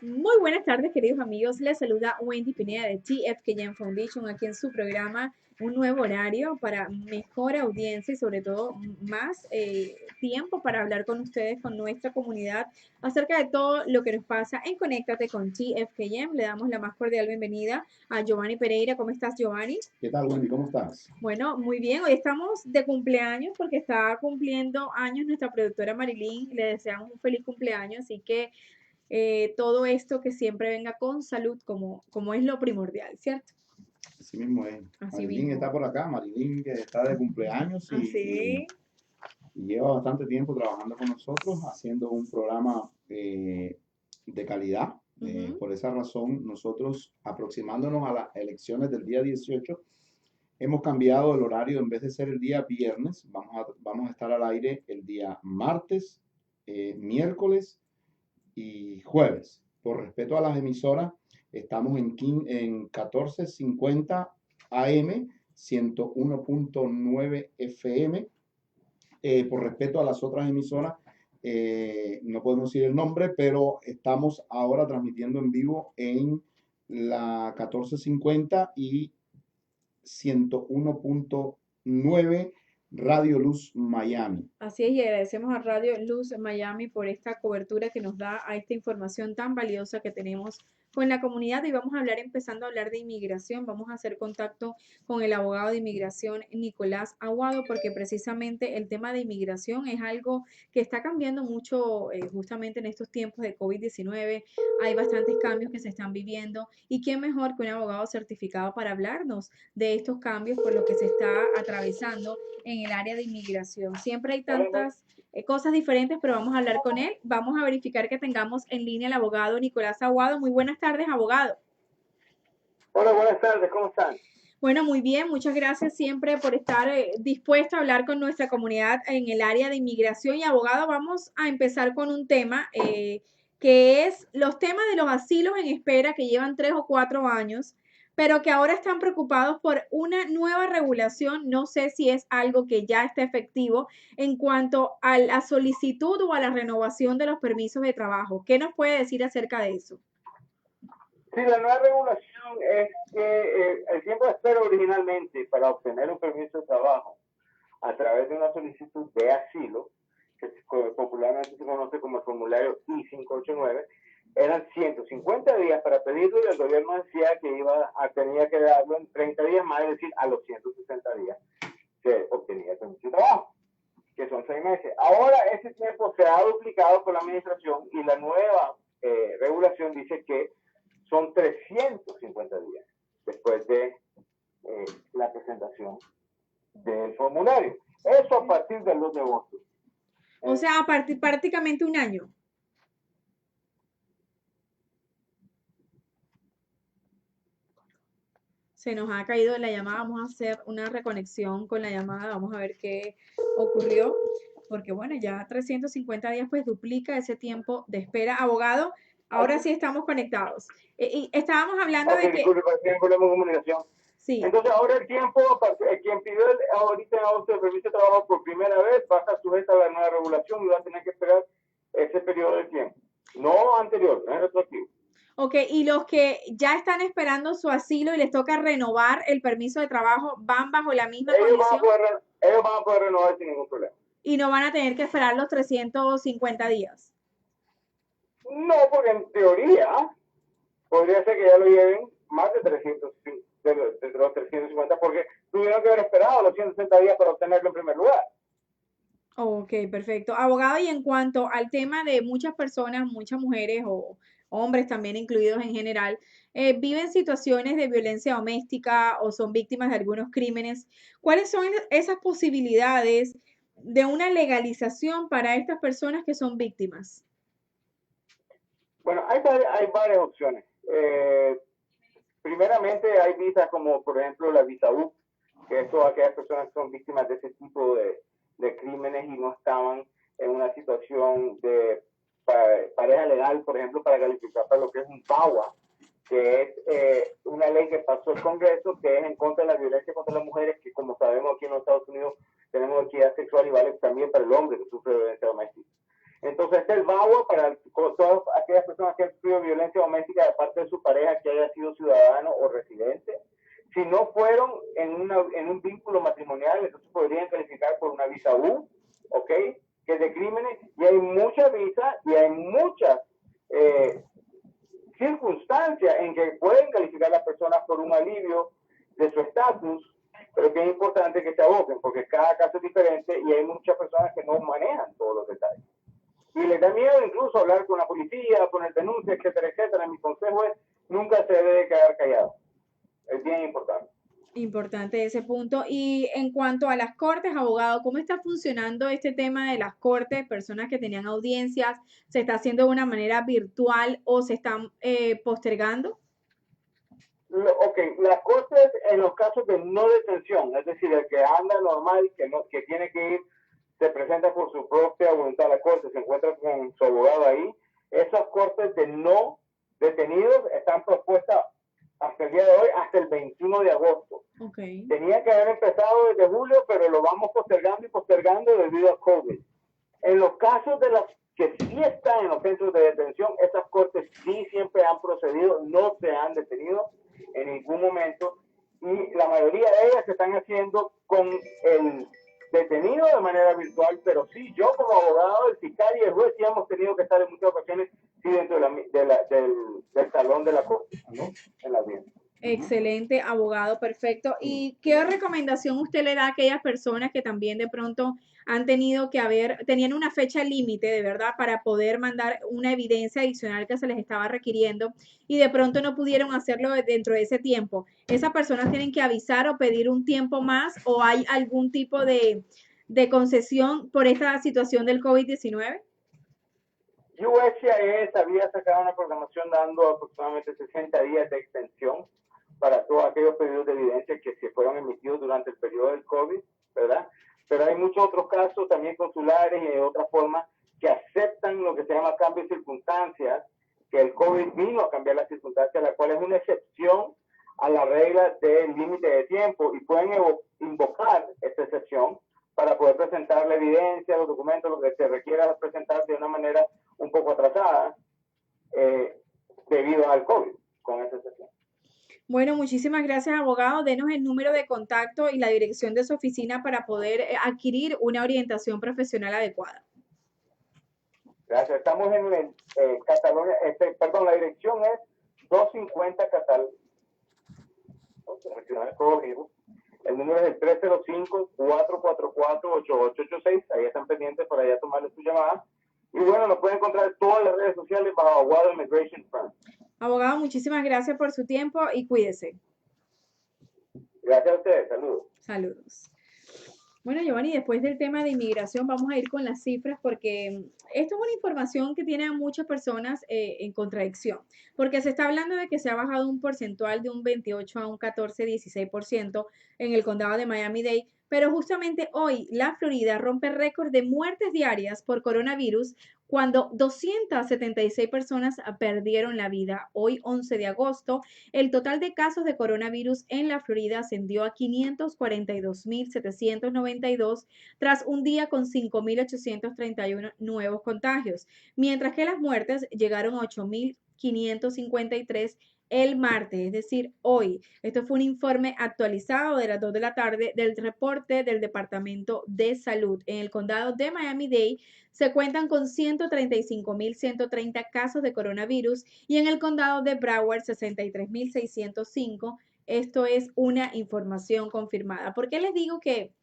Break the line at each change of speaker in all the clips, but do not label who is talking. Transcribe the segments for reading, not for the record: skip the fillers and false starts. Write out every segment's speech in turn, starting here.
Muy buenas tardes, queridos amigos. Les saluda Wendy Pineda de TFKM Foundation aquí en su programa Un Nuevo Horario para mejor audiencia y sobre todo más tiempo para hablar con ustedes, con nuestra comunidad acerca de todo lo que nos pasa en Conéctate con TFKM. Le damos la más cordial bienvenida a Giovanni Pereira. ¿Cómo estás, Giovanni?
¿Qué tal, Wendy? ¿Cómo estás?
Bueno, muy bien. Hoy estamos de cumpleaños porque está cumpliendo años nuestra productora Marilyn. Le deseamos un feliz cumpleaños, así que todo esto que siempre venga con salud como es lo primordial, ¿cierto?
Así mismo es.
Así
Marilyn
mismo.
está por acá, Marilyn que está de cumpleaños
Así.
y lleva bastante tiempo trabajando con nosotros, haciendo un programa de calidad.
Ujú.
Por esa razón, nosotros, aproximándonos a las elecciones del día 18, hemos cambiado el horario. En vez de ser el día viernes, vamos a estar al aire el día martes, miércoles y jueves. Por respeto a las emisoras, estamos en 1450 AM, 101.9 FM. Por respeto a las otras emisoras, no podemos decir el nombre, pero estamos ahora transmitiendo en vivo en la 1450 y 101.9 Radio Luz Miami.
Así es, y agradecemos a Radio Luz Miami por esta cobertura que nos da a esta información tan valiosa que tenemos con la comunidad. Y vamos a hablar, empezando a hablar de inmigración, vamos a hacer contacto con el abogado de inmigración Nicolás Aguado, porque precisamente el tema de inmigración es algo que está cambiando mucho justamente en estos tiempos de COVID-19. Hay bastantes cambios que se están viviendo y quién mejor que un abogado certificado para hablarnos de estos cambios por lo que se está atravesando en el área de inmigración. Siempre hay tantas cosas diferentes, pero vamos a hablar con él. Vamos a verificar que tengamos en línea al abogado Nicolás Aguado. Muy buenas tardes, abogado.
Hola, buenas tardes, ¿cómo están?
Bueno, muy bien, muchas gracias siempre por estar dispuesto a hablar con nuestra comunidad en el área de inmigración. Y abogado, vamos a empezar con un tema que es los temas de los asilos en espera que llevan 3 o 4 años, pero que ahora están preocupados por una nueva regulación. No sé si es algo que ya está efectivo en cuanto a la solicitud o a la renovación de los permisos de trabajo. ¿Qué nos puede decir acerca de eso?
Sí, la nueva regulación es que el tiempo de espera originalmente para obtener un permiso de trabajo a través de una solicitud de asilo, que popularmente se conoce como el formulario I-589, eran 150 días para pedirlo y el gobierno decía que tenía que darlo en 30 días más, es decir, a los 160 días se obtenía el permiso de trabajo, que son 6 meses. Ahora ese tiempo se ha duplicado por la administración y la nueva regulación dice que son 350 días después de la presentación del formulario. Eso a partir del 2 de agosto.
O sea, a partir prácticamente un año. Se nos ha caído la llamada, vamos a hacer una reconexión con la llamada, vamos a ver qué ocurrió, porque bueno, ya 350 días pues duplica ese tiempo de espera. Abogado, ahora sí estamos conectados. Y estábamos hablando
Ok,
de que,
disculpe, tiene problema de comunicación.
sí,
Entonces, ahora el tiempo, quien pidió ahorita en agosto el permiso de trabajo por primera vez va a estar sujeta a la nueva regulación y va a tener que esperar ese periodo de tiempo. No anterior, no es retroactivo.
ok, y los que ya están esperando su asilo y les toca renovar el permiso de trabajo, van bajo la misma condición
Ellos van a poder renovar sin ningún problema.
y no van a tener que esperar los 350 días.
No, porque en teoría podría ser que ya lo lleven más de 300, de los 350, porque tuvieron que haber esperado los 160 días para obtenerlo en primer lugar.
Ok, perfecto. Abogado, y en cuanto al tema de muchas personas, muchas mujeres o hombres también incluidos en general, viven situaciones de violencia doméstica o son víctimas de algunos crímenes, ¿cuáles son esas posibilidades de una legalización para estas personas que son víctimas?
Bueno, hay varias opciones. Primeramente hay visas como, por ejemplo, la visa U, que es todas aquellas personas que son víctimas de ese tipo de crímenes y no estaban en una situación de pareja legal, por ejemplo, para calificar para lo que es un PAWA, que es una ley que pasó el Congreso, que es en contra de la violencia contra las mujeres, que como sabemos aquí en los Estados Unidos tenemos equidad sexual y vale también para el hombre que sufre violencia doméstica. Entonces, este es el VAWA para todas aquellas personas que han sufrido violencia doméstica de parte de su pareja que haya sido ciudadano o residente. Si no fueron en un vínculo matrimonial, entonces podrían calificar por una visa U, ¿ok? Que es de crímenes, y hay muchas visas y hay muchas circunstancias en que pueden calificar las personas por un alivio de su estatus, pero que es importante que se aboquen, porque cada caso es diferente y hay muchas personas que no manejan todos los detalles. Y les da miedo incluso hablar con la policía, poner denuncias, etcétera, etcétera. Mi consejo es, nunca se debe quedar callado. Es bien importante.
Importante ese punto. Y en cuanto a las cortes, abogado, ¿cómo está funcionando este tema de las cortes? Personas que tenían audiencias, ¿se está haciendo de una manera virtual o se están postergando?
Ok, las cortes en los casos de no detención, es decir, el que anda normal, que tiene que ir, se presenta por su propia voluntad a la corte, se encuentra con su abogado ahí. Esas cortes de no detenidos están propuestas hasta el día de hoy, hasta el 21 de agosto.
Okay.
Tenía que haber empezado desde julio, pero lo vamos postergando y postergando debido a COVID. En los casos de las que sí están en los centros de detención, esas cortes sí siempre han procedido, no se han detenido en ningún momento, y la mayoría de ellas se están haciendo con el detenido de manera virtual, pero sí, yo como abogado, el fiscal y el juez sí hemos tenido que estar en muchas ocasiones sí dentro del salón de la corte, ¿no? En la audiencia.
Excelente, abogado, perfecto. ¿Y qué recomendación usted le da a aquellas personas que también de pronto han tenido que tenían una fecha límite de verdad para poder mandar una evidencia adicional que se les estaba requiriendo y de pronto no pudieron hacerlo dentro de ese tiempo? ¿Esas personas tienen que avisar o pedir un tiempo más o hay algún tipo de concesión por esta situación del COVID-19?
USCIS había sacado una programación dando aproximadamente 60 días de extensión para todos aquellos pedidos de evidencia que se fueron emitidos durante el periodo del COVID, ¿verdad? Pero hay muchos otros casos también consulares y de otra forma que aceptan lo que se llama cambio de circunstancias, que el COVID vino a cambiar las circunstancias, la cual es una excepción a la regla del límite de tiempo y pueden invocar esta excepción para poder presentar la evidencia, los documentos, lo que se requiera presentar de una manera un poco atrasada debido al COVID con esa excepción.
Bueno, muchísimas gracias, abogado. Denos el número de contacto y la dirección de su oficina para poder adquirir una orientación profesional adecuada.
Gracias. Estamos en Cataluña, perdón, la dirección es 250 Cataluña. El número es el 305-444-8886. Ahí están pendientes para ya tomarle su llamada. Y bueno, nos pueden encontrar en todas las redes sociales bajo Aguado Immigration Firm.
Abogado, muchísimas gracias por su tiempo y cuídese.
Gracias a ustedes. Saludos.
Saludos. Bueno, Giovanni, después del tema de inmigración vamos a ir con las cifras porque esto es una información que tiene a muchas personas en contradicción, porque se está hablando de que se ha bajado un porcentual de un 28 a un 14, 16% en el condado de Miami-Dade, pero justamente hoy la Florida rompe récord de muertes diarias por coronavirus cuando 276 personas perdieron la vida. Hoy, 11 de agosto, el total de casos de coronavirus en la Florida ascendió a 542.792 tras un día con 5.831 nuevos contagios, mientras que las muertes llegaron a 8.553 el martes, es decir, hoy. Esto fue un informe actualizado de las 2 de la tarde del reporte del Departamento de Salud. En el condado de Miami-Dade se cuentan con 135.130 casos de coronavirus y en el condado de Broward 63.605. Esto es una información confirmada. ¿Por qué les digo que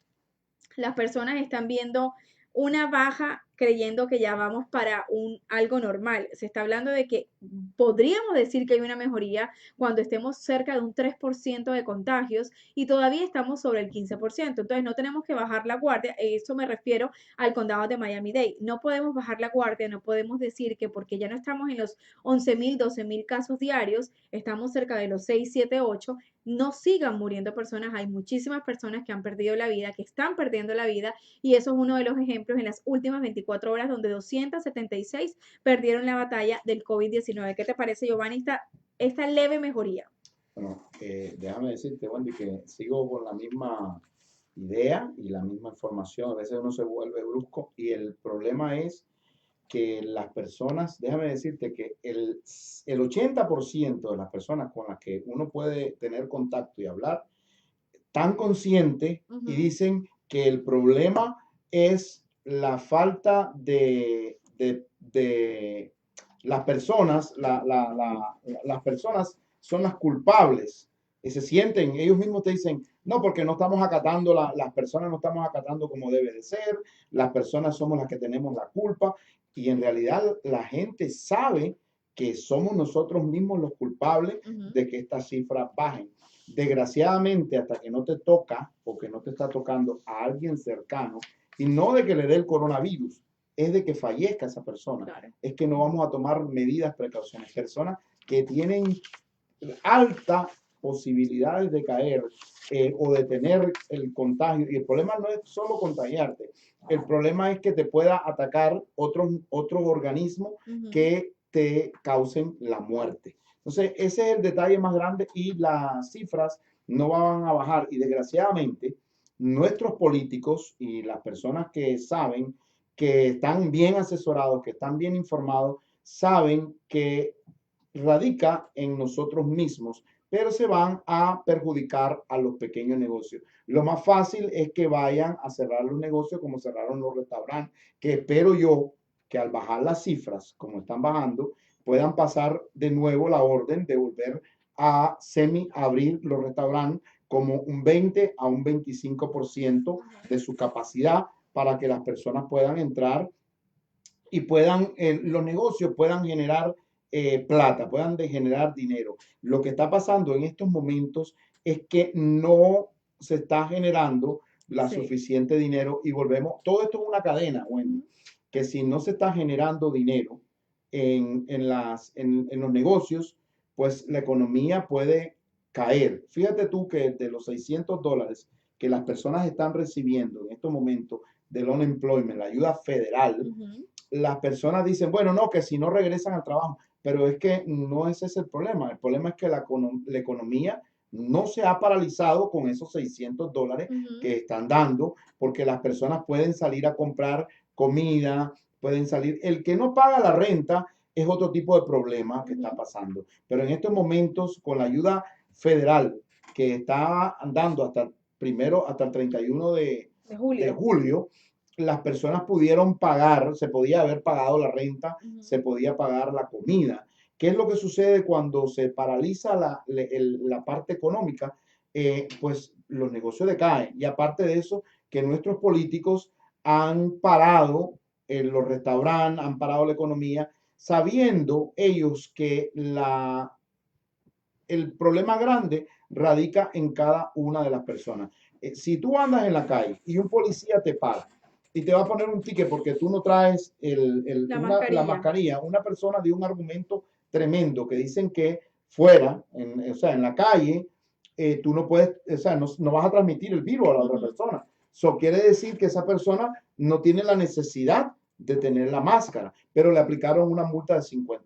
las personas están viendo una baja creyendo que ya vamos para algo normal? Se está hablando de que podríamos decir que hay una mejoría cuando estemos cerca de un 3% de contagios y todavía estamos sobre el 15%. Entonces no tenemos que bajar la guardia. Eso me refiero al condado de Miami-Dade. No podemos bajar la guardia, no podemos decir que porque ya no estamos en los 11.000, 12.000 casos diarios, estamos cerca de los 6, 7, 8, no sigan muriendo personas. Hay muchísimas personas que han perdido la vida, que están perdiendo la vida, y eso es uno de los ejemplos en las últimas 24 horas donde 276 perdieron la batalla del COVID-19. ¿Qué te parece, Giovanni, esta leve mejoría?
Bueno, déjame decirte, Wendy, que sigo con la misma idea y la misma información. A veces uno se vuelve brusco y el problema es que las personas, déjame decirte que el 80% de las personas con las que uno puede tener contacto y hablar, tan conscientes y dicen que el problema es la falta de las personas, las personas son las culpables y se sienten, ellos mismos te dicen, no, porque no estamos acatando, las personas no estamos acatando como debe de ser, las personas somos las que tenemos la culpa y en realidad la gente sabe que somos nosotros mismos los culpables de que estas cifras bajen. Desgraciadamente, hasta que no te toca o que no te está tocando a alguien cercano, y no de que le dé el coronavirus, es de que fallezca esa persona,
Claro.
es que no vamos a tomar medidas, precauciones. Personas que tienen alta posibilidades de caer o de tener el contagio, y el problema no es solo contagiarte, el problema es que te pueda atacar otro organismo que te causen la muerte. Entonces, ese es el detalle más grande y las cifras no van a bajar. Y desgraciadamente, nuestros políticos y las personas que saben que están bien asesorados, que están bien informados, saben que radica en nosotros mismos, pero se van a perjudicar a los pequeños negocios. Lo más fácil es que vayan a cerrar los negocios como cerraron los restaurantes, que espero yo que al bajar las cifras, como están bajando, puedan pasar de nuevo la orden de volver a abrir los restaurantes como un 20 a un 25% de su capacidad para que las personas puedan entrar y puedan, los negocios puedan generar plata, puedan generar dinero. Lo que está pasando en estos momentos es que no se está generando la suficiente dinero y volvemos, todo esto es una cadena, Wendy, que si no se está generando dinero en los negocios, pues la economía puede caer. Fíjate tú que de los $600 que las personas están recibiendo en estos momentos del unemployment, la ayuda federal, las personas dicen, bueno, no, que si no regresan al trabajo, pero es que no ese es el problema es que la economía no se ha paralizado con esos $600 que están dando, porque las personas pueden salir a comprar comida, pueden salir, el que no paga la renta es otro tipo de problema que está pasando, pero en estos momentos con la ayuda federal que está dando hasta el 31 de julio, las personas pudieron pagar, se podía haber pagado la renta, se podía pagar la comida. ¿Qué es lo que sucede cuando se paraliza la parte económica? Pues los negocios decaen. Y aparte de eso, que nuestros políticos han parado los restaurantes, han parado la economía, sabiendo ellos que el problema grande radica en cada una de las personas. Si tú andas en la calle y un policía te para y te va a poner un ticket porque tú no traes la mascarilla, una persona dio un argumento tremendo que dicen que fuera, o sea, en la calle, tú no puedes, o sea, no vas a transmitir el virus a la otra persona. Eso quiere decir que esa persona no tiene la necesidad de tener la máscara, pero le aplicaron una multa de $50.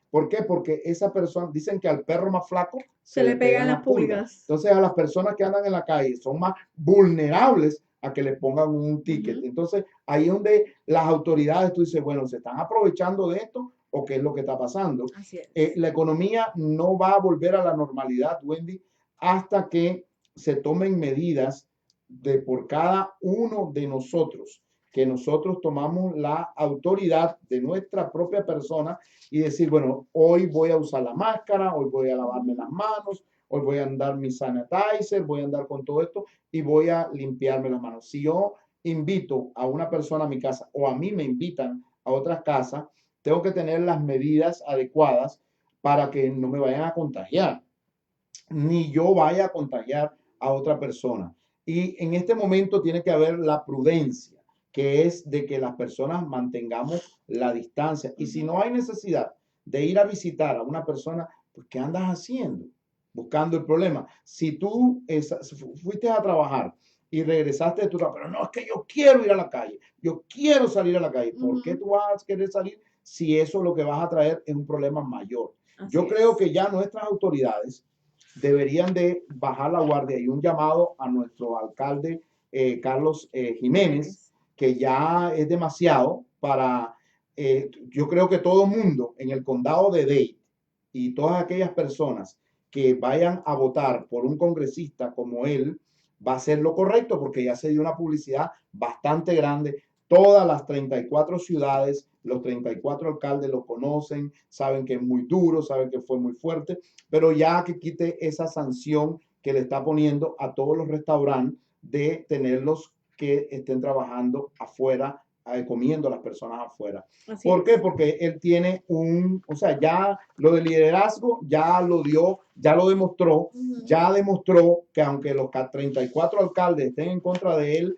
¿Por qué? Porque esa persona, dicen que al perro más flaco
se le pegan las pulgas.
Entonces a las personas que andan en la calle son más vulnerables a que le pongan un ticket. Entonces ahí es donde las autoridades, tú dices, bueno, ¿se están aprovechando de esto o qué es lo que está pasando?
Así es.
La economía no va a volver a la normalidad, Wendy, hasta que se tomen medidas por cada uno de nosotros, que nosotros tomamos la autoridad de nuestra propia persona y decir, bueno, hoy voy a usar la máscara, hoy voy a lavarme las manos, hoy voy a andar mi sanitizer, voy a andar con todo esto y voy a limpiarme las manos. Si yo invito a una persona a mi casa o a mí me invitan a otras casas, tengo que tener las medidas adecuadas para que no me vayan a contagiar, ni yo vaya a contagiar a otra persona. Y en este momento tiene que haber la prudencia, que es de que las personas mantengamos la distancia. Y si no hay necesidad de ir a visitar a una persona, pues ¿qué andas haciendo? Buscando el problema. Si tú fuiste a trabajar y regresaste de tu trabajo, pero no, es que yo quiero ir a la calle, yo quiero salir a la calle. ¿Por qué tú vas a querer salir si eso lo que vas a traer es un problema mayor? Yo creo que ya nuestras autoridades deberían de bajar la guardia y un llamado a nuestro alcalde Carlos Jiménez, que ya es demasiado para yo creo que todo mundo en el condado de Dade y todas aquellas personas que vayan a votar por un congresista como él, va a ser lo correcto porque ya se dio una publicidad bastante grande. Todas las 34 ciudades, los 34 alcaldes lo conocen, saben que es muy duro, saben que fue muy fuerte, pero ya que quite esa sanción que le está poniendo a todos los restaurantes de tenerlos que estén trabajando afuera, comiendo a las personas afuera.
Así
¿Por qué?
es.
Porque él tiene o sea, ya lo de liderazgo ya lo dio, ya demostró que aunque los 34 alcaldes estén en contra de él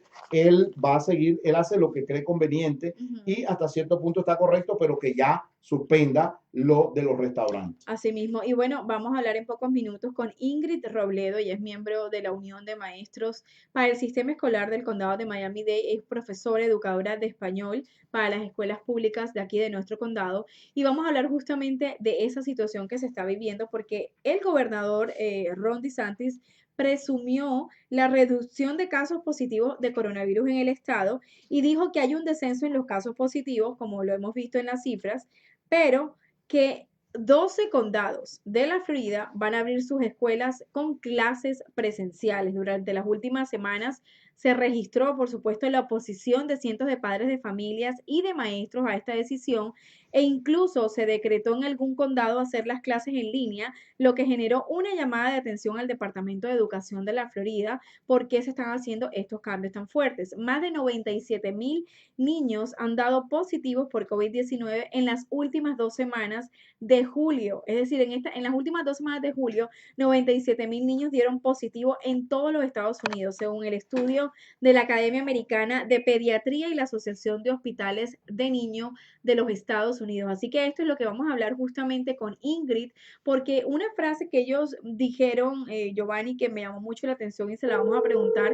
va a seguir, él hace lo que cree conveniente y hasta cierto punto está correcto, pero que ya suspenda lo de los restaurantes.
Así mismo. Y bueno, vamos a hablar en pocos minutos con Ingrid Robledo. Ella es miembro de la Unión de Maestros para el Sistema Escolar del Condado de Miami-Dade. Es profesora educadora de español para las escuelas públicas de aquí de nuestro condado. Y vamos a hablar justamente de esa situación que se está viviendo porque el gobernador Ron DeSantis presumió la reducción de casos positivos de coronavirus en el estado y dijo que hay un descenso en los casos positivos, como lo hemos visto en las cifras, pero que 12 condados de la Florida van a abrir sus escuelas con clases presenciales. Durante las últimas semanas se registró, por supuesto, la oposición de cientos de padres de familias y de maestros a esta decisión e incluso se decretó en algún condado hacer las clases en línea, lo que generó una llamada de atención al Departamento de Educación de la Florida por qué se están haciendo estos cambios tan fuertes. Más de 97,000 niños han dado positivos por COVID-19 en las últimas 2 semanas de julio. Es decir, en las últimas 2 semanas de julio, 97,000 niños dieron positivo en todos los Estados Unidos, según el estudio de la Academia Americana de Pediatría y la Asociación de Hospitales de Niños de los Estados Unidos. Así que esto es lo que vamos a hablar justamente con Ingrid, porque una frase que ellos dijeron, Giovanni, que me llamó mucho la atención y se la vamos a preguntar,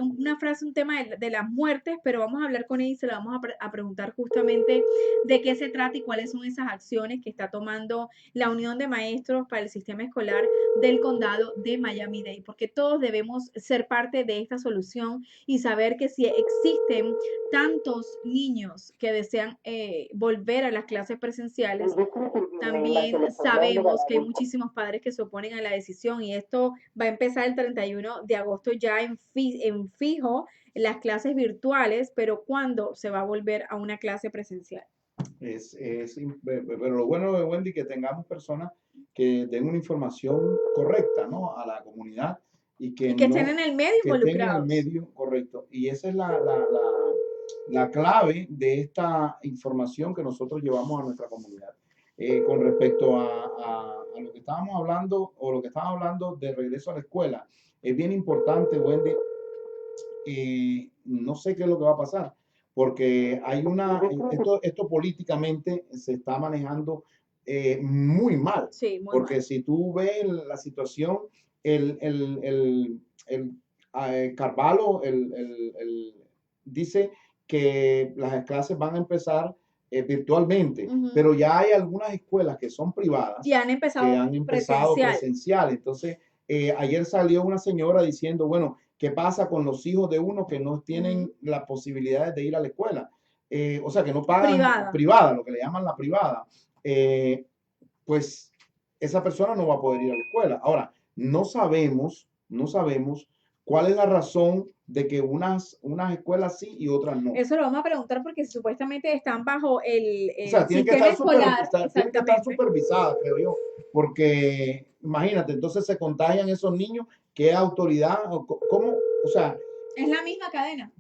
una frase, un tema de las muertes, pero vamos a hablar con ella y se la vamos a preguntar justamente de qué se trata y cuáles son esas acciones que está tomando la Unión de Maestros para el Sistema Escolar del Condado de Miami-Dade, porque todos debemos ser parte de esta solución y saber que si existen tantos niños que desean volver a las clases presenciales, también sabemos que hay muchísimos padres que se oponen a la decisión y esto va a empezar el 31 de agosto ya en fijo las clases virtuales, pero ¿cuándo se va a volver a una clase presencial?
Pero lo bueno de Wendy que tengamos personas que den una información correcta, ¿no? A la comunidad y que
Y que estén
no,
en el medio
que estén en el
involucrados.
medio correcto. Y esa es la clave de esta información que nosotros llevamos a nuestra comunidad. Con respecto a lo que estábamos hablando o lo que estábamos hablando de regreso a la escuela, es bien importante, Wendy, no sé qué es lo que va a pasar, porque esto políticamente se está manejando muy mal,
Sí, muy
porque
mal.
si tú ves la situación, el Carvalho dice que las clases van a empezar virtualmente, pero ya hay algunas escuelas que son privadas
Y han
que
empezado
han empezado
presencial.
presencial. Entonces, ayer salió una señora diciendo, bueno, ¿qué pasa con los hijos de uno que no tienen las posibilidades de ir a la escuela? O sea, que no pagan
Privada.
privada, lo que le llaman la privada. Pues esa persona no va a poder ir a la escuela. Ahora, no sabemos cuál es la razón de que unas escuelas sí y otras no.
Eso lo vamos a preguntar porque supuestamente están bajo el
O sea,
sistema escolar.
tienen que estar
Exactamente.
supervisadas, creo yo, porque imagínate, entonces se contagian esos niños, ¿qué autoridad? ¿Cómo? O sea,
Es la misma cadena.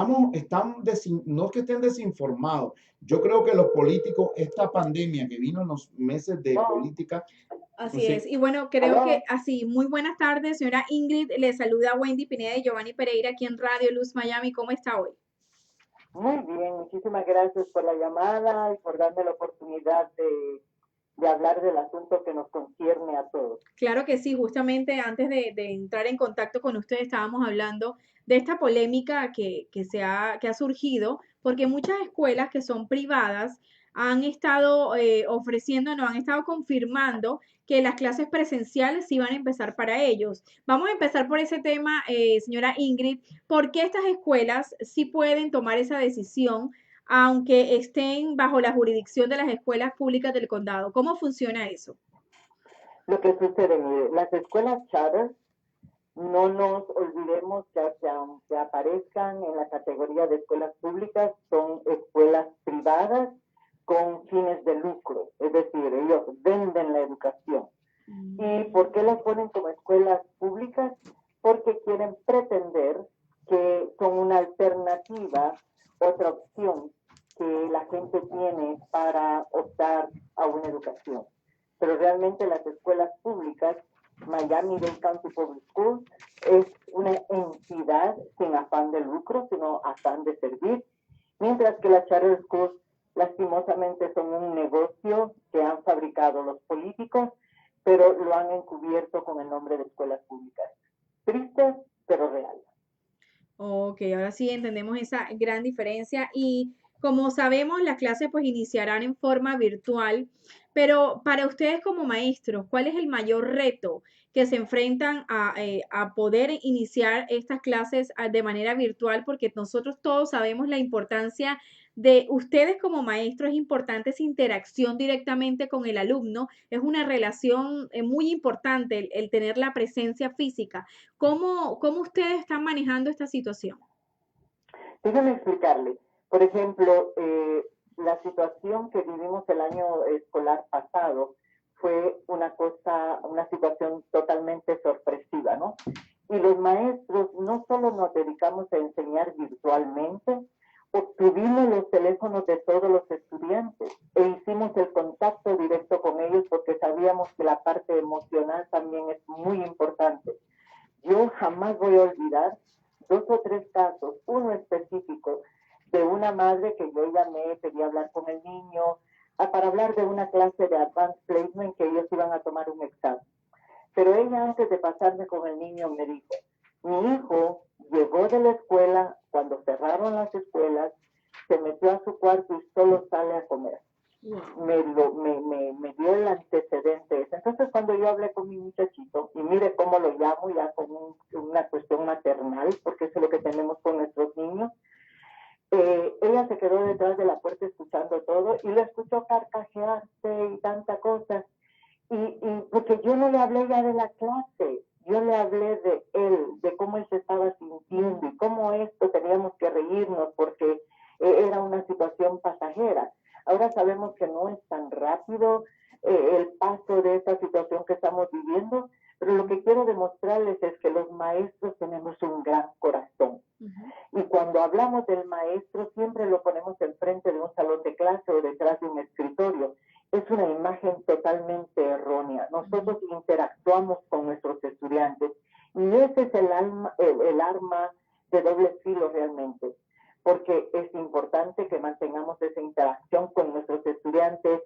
no es que estén desinformados. Yo creo que los políticos, esta pandemia que vino en los meses de política,
Así
pues,
es. Y bueno, creo que así, muy buenas tardes, señora Ingrid. Le saluda Wendy Pineda y Giovanni Pereira aquí en Radio Luz Miami. ¿Cómo está hoy?
Muy bien, muchísimas gracias por la llamada y por darme la oportunidad de hablar del asunto que nos concierne a todos.
Claro que sí, justamente antes de entrar en contacto con ustedes estábamos hablando de esta polémica que ha surgido, porque muchas escuelas que son privadas han estado ofreciendo, no, han estado confirmando que las clases presenciales sí van a empezar para ellos. Vamos a empezar por ese tema, señora Ingrid, ¿por qué estas escuelas sí pueden tomar esa decisión aunque estén bajo la jurisdicción de las escuelas públicas del condado. ¿Cómo funciona eso?
Lo que sucede, mire, las escuelas charter, no nos olvidemos que aunque aparezcan en la categoría de escuelas públicas, son escuelas privadas con fines de lucro, es decir, ellos venden la educación. ¿Y por qué las ponen como escuelas públicas? Porque quieren pretender que son una alternativa, otra opción que la gente tiene para optar a una educación. Pero realmente las escuelas públicas, Miami-Dade County Public Schools, es una entidad sin afán de lucro, sino afán de servir, mientras que las charter schools lastimosamente son un negocio que han fabricado los políticos, pero lo han encubierto con el nombre de escuelas públicas. Triste, pero real.
Ok, ahora sí entendemos esa gran diferencia y como sabemos, las clases pues iniciarán en forma virtual, pero para ustedes como maestros, ¿cuál es el mayor reto que se enfrentan a poder iniciar estas clases de manera virtual? Porque nosotros todos sabemos la importancia de ustedes como maestros, es importante esa interacción directamente con el alumno, es una relación muy importante el tener la presencia física. ¿Cómo ustedes están manejando esta situación?
Déjame explicarle. Por ejemplo, la situación que vivimos el año escolar pasado fue una situación totalmente sorpresiva, ¿no? Y los maestros no solo nos dedicamos a enseñar virtualmente, obtuvimos los teléfonos de todos los estudiantes e hicimos el contacto directo con ellos porque sabíamos que la parte emocional también es muy importante. Yo jamás voy a olvidar 2 o 3 casos, uno específico de una madre que yo llamé, pedí hablar con el niño, para hablar de una clase de advanced placement que ellos iban a tomar un examen. Pero ella antes de pasarme con el niño me dijo, mi hijo llegó de la escuela cuando cerraron las escuelas, se metió a su cuarto y solo sale a comer. Me dio el antecedente. Entonces cuando yo hablé con mi muchachito, y mire cómo lo llamo ya con una cuestión maternal, porque eso es lo que tenemos con nuestros niños, ella se quedó detrás de la puerta escuchando todo y lo escuchó carcajearse y tanta cosa. Y porque yo no le hablé ya de la clase, yo le hablé de él, de cómo él se estaba sintiendo y cómo esto teníamos que reírnos porque era una situación pasajera. Ahora sabemos que no es tan rápido el paso de esta situación que estamos viviendo, pero lo que quiero demostrarles es que los maestros tenemos un gran corazón. Y cuando hablamos del maestro, siempre lo ponemos enfrente de un salón de clase o detrás de un escritorio. Es una imagen totalmente errónea. Nosotros interactuamos con nuestros estudiantes y ese es el arma de doble filo realmente, porque es importante que mantengamos esa interacción con nuestros estudiantes,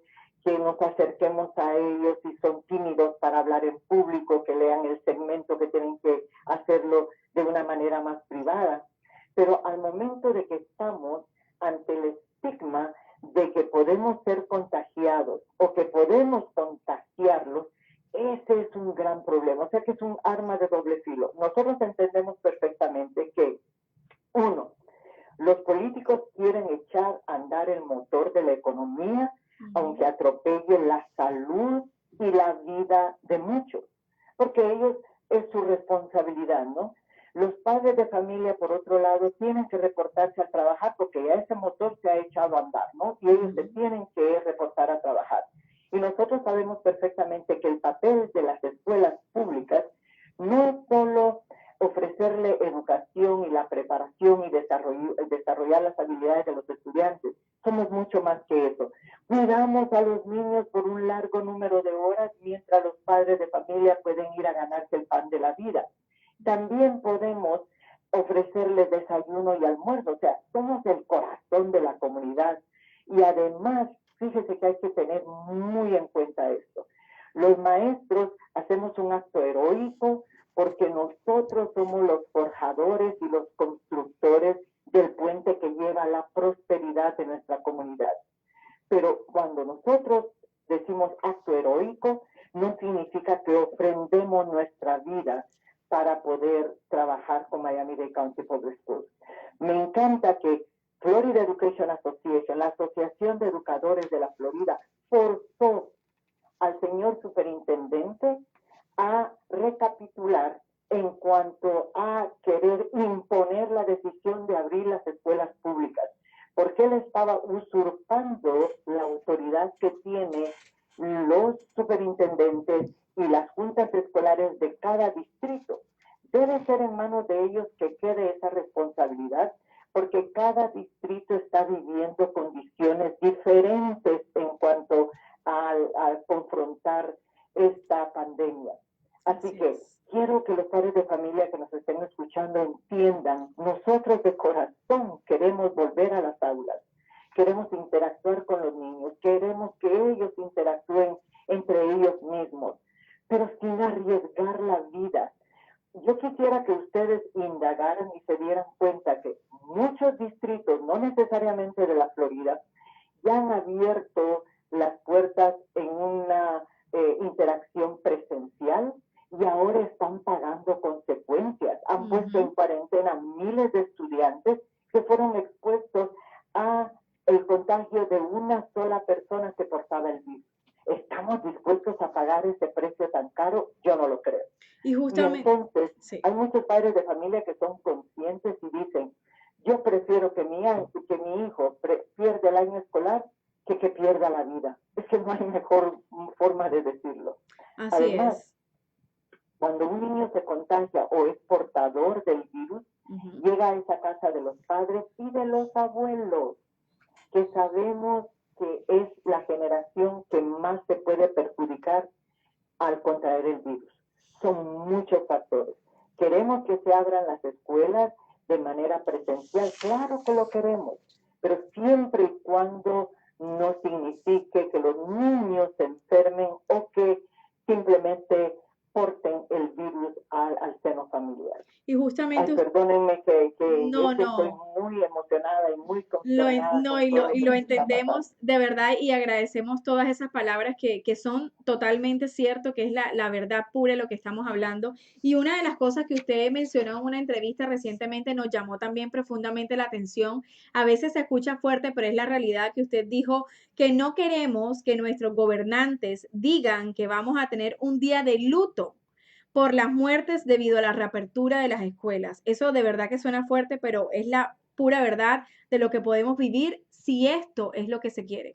que nos acerquemos a ellos si son tímidos para hablar en público, que lean el segmento, que tienen que hacerlo de una manera más privada. Pero al momento de que estamos ante el estigma de que podemos ser contagiados o que podemos contagiarlos, ese es un gran problema. O sea que es un arma de doble filo. Nosotros entendemos perfectamente que, uno, los políticos quieren echar a andar el motor de la economía, aunque atropelle la salud y la vida de muchos, porque ellos es su responsabilidad, ¿no? Los padres de familia, por otro lado, tienen que reportarse a trabajar porque ya ese motor se ha echado a andar, ¿no? Y ellos se tienen que reportar a trabajar. Y nosotros sabemos perfectamente que el papel de las escuelas públicas no es solo ofrecerle educación y la preparación y desarrollar las habilidades de los estudiantes. Somos mucho más que eso. Cuidamos a los niños por un largo número de horas mientras los padres de familia pueden ir a ganarse el pan de la vida. También podemos ofrecerles desayuno y almuerzo, o sea, somos el corazón de la comunidad. Y además, fíjese que hay que tener muy en cuenta esto. Los maestros hacemos un acto heroico porque nosotros somos los forjadores y los constructores del puente que lleva a la prosperidad de nuestra comunidad. Pero cuando nosotros decimos acto heroico, no significa que ofrendemos nuestra vida para poder trabajar con Miami-Dade County Public Schools. Me encanta que Florida Education Association de Educadores de la Florida forzó al señor superintendente a recapitular en cuanto a querer imponer la decisión de abrir las escuelas públicas, porque él estaba usurpando la autoridad que tiene los superintendentes y las juntas escolares de cada distrito. Debe ser en manos de ellos que quede esa responsabilidad, porque cada distrito está viviendo condiciones diferentes en cuanto a confrontar esta pandemia. Así que quiero que los padres de familia que nos estén escuchando entiendan, nosotros de corazón queremos volver a las aulas, queremos interactuar con los niños, queremos que ellos interactúen entre ellos mismos, pero sin arriesgar la vida. Yo quisiera que ustedes indagaran y se dieran cuenta que muchos distritos, no necesariamente de la Florida, ya han abierto las puertas en una interacción presencial y ahora están pagando consecuencias. Han puesto en cuarentena miles de estudiantes que fueron expuestos a el contagio de una sola persona que portaba el virus. ¿Estamos dispuestos a pagar ese precio tan caro? Yo no lo creo.
Y justamente,
y entonces hay muchos padres de familia que son conscientes y dicen, yo prefiero que mi hijo pierda el año escolar que pierda la vida. Es que no hay mejor forma de decirlo.
Así
Además,
es.
Cuando un niño se contagia o es portador del virus, llega a esa casa de los padres y de los abuelos, que sabemos que es la generación que más se puede perjudicar al contraer el virus. Son muchos factores. Queremos que se abran las escuelas de manera presencial, claro que lo queremos, pero siempre y cuando no signifique que los niños se enfermen o que simplemente porten el virus al seno familiar.
Y justamente,
perdónenme que
no,
estoy muy emocionada y muy consternada.
y lo entendemos de verdad y agradecemos todas esas palabras que son totalmente cierto, que es la verdad pura de lo que estamos hablando. Y una de las cosas que usted mencionó en una entrevista recientemente nos llamó también profundamente la atención. A veces se escucha fuerte, pero es la realidad que usted dijo que no queremos que nuestros gobernantes digan que vamos a tener un día de luto por las muertes debido a la reapertura de las escuelas. Eso de verdad que suena fuerte, pero es la pura verdad de lo que podemos vivir si esto es lo que se quiere.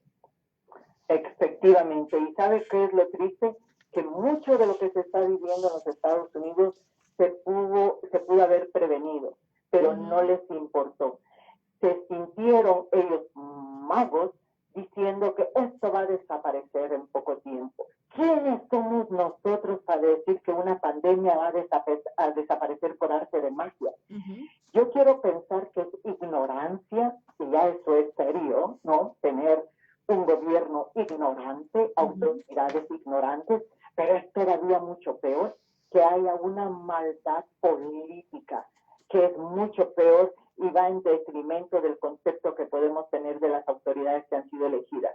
Efectivamente. ¿Y sabe qué es lo triste? Que mucho de lo que se está viviendo en los Estados Unidos se pudo haber prevenido, pero no les importó. Se sintieron ellos magos diciendo que esto va a desaparecer en poco tiempo. ¿Quiénes somos nosotros para decir que una pandemia va a desaparecer por arte de magia? Yo quiero pensar que es ignorancia, y ya eso es serio, ¿no? Tener un gobierno ignorante, autoridades ignorantes, pero es todavía mucho peor que haya una maldad política, que es mucho peor y va en detrimento del concepto que podemos tener de las autoridades que han sido elegidas.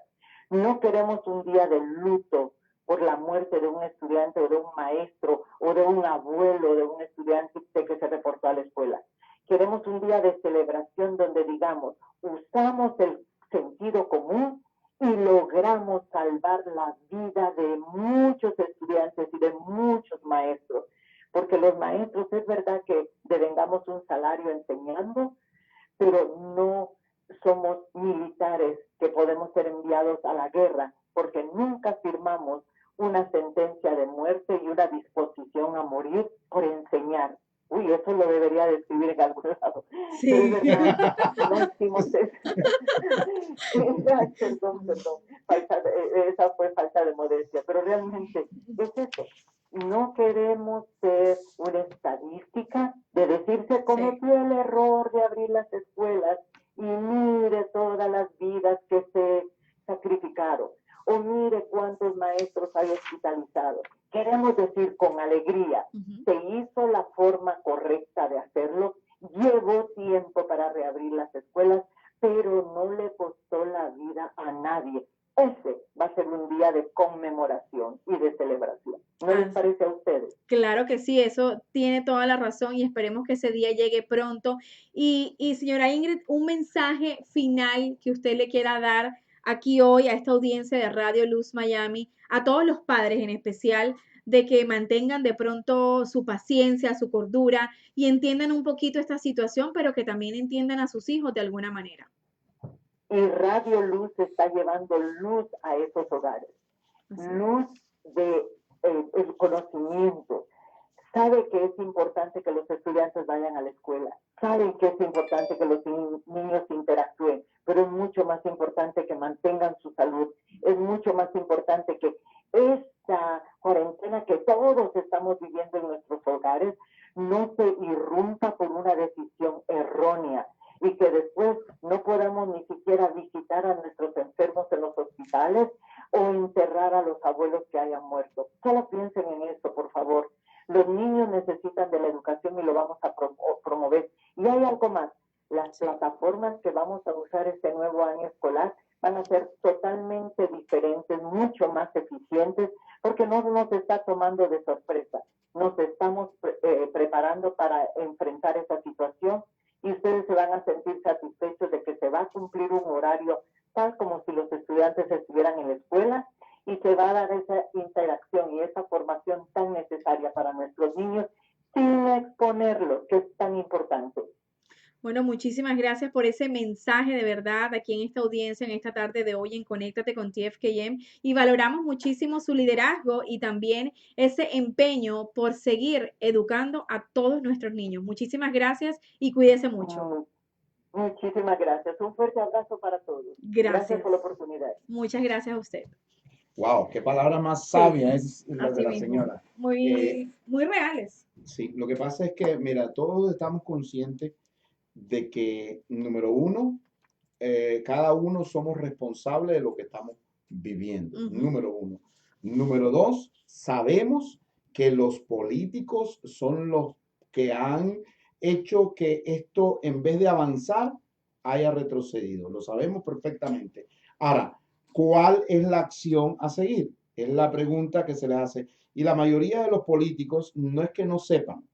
No queremos un día de luto por la muerte de un estudiante o de un maestro o de un abuelo de un estudiante que se reportó a la escuela. Queremos un día de celebración donde digamos, usamos el sentido común y logramos salvar la vida de muchos estudiantes y de muchos maestros. Porque los maestros es verdad que devengamos un salario enseñando, pero no somos militares que podemos ser enviados a la guerra, porque nunca firmamos una sentencia de muerte y una disposición a morir por enseñar. Uy, eso lo debería de escribir en algún lado.
Sí.
Pero es verdad, no hicimos eso. Perdón. Esa fue falta de modestia, pero realmente es eso. No queremos ser una estadística de decir se cometió el error de abrir las escuelas y mire todas las vidas que se sacrificaron o mire cuántos maestros hay hospitalizados. Queremos decir con alegría, se hizo la forma correcta de hacerlo, llevó tiempo para reabrir las escuelas, pero no le costó la vida a nadie. Ese va a ser un día de conmemoración y de celebración. ¿No les parece a ustedes?
Claro que sí, eso tiene toda la razón y esperemos que ese día llegue pronto. Y señora Ingrid, un mensaje final que usted le quiera dar aquí hoy a esta audiencia de Radio Luz Miami, a todos los padres en especial, de que mantengan de pronto su paciencia, su cordura y entiendan un poquito esta situación, pero que también entiendan a sus hijos de alguna manera?
Y Radio Luz está llevando luz a esos hogares, luz de el conocimiento. Sabe que es importante que los estudiantes vayan a la escuela, saben que es importante que los niños interactúen, pero es mucho más importante que mantengan su salud, es mucho más importante que esta cuarentena que todos estamos viviendo en nuestros hogares no se irrumpa por una decisión errónea y que después no podamos ni siquiera visitar a nuestros enfermos en los hospitales o enterrar a los abuelos que hayan muerto. Solo piensen en esto, por favor. Los niños necesitan de la educación y lo vamos a promover. Y hay algo más. Las plataformas que vamos a usar este nuevo año escolar van a ser totalmente diferentes, mucho más eficientes, porque no nos está tomando de sorpresa. Nos estamos preparando para enfrentar esa situación y ustedes se van a sentir satisfechos de que se va a cumplir un horario tal como si los estudiantes estuvieran en la escuela y se va a dar esa interacción y esa formación tan necesaria para nuestros niños sin exponerlos, que es tan importante.
Bueno, muchísimas gracias por ese mensaje de verdad aquí en esta audiencia, en esta tarde de hoy en Conéctate con TFKM y valoramos muchísimo su liderazgo y también ese empeño por seguir educando a todos nuestros niños. Muchísimas gracias y cuídese mucho.
Muchísimas gracias. Un fuerte abrazo para todos.
Gracias
Por la oportunidad.
Muchas gracias a usted.
Wow, qué palabra más sabia es la
Así
de la
mismo.
señora.
Muy reales.
Sí, lo que pasa es que, mira, todos estamos conscientes de que, número uno, cada uno somos responsables de lo que estamos viviendo, número uno. Número dos, sabemos que los políticos son los que han hecho que esto, en vez de avanzar, haya retrocedido. Lo sabemos perfectamente. Ahora, ¿cuál es la acción a seguir? Es la pregunta que se les hace. Y la mayoría de los políticos no es que no sepan,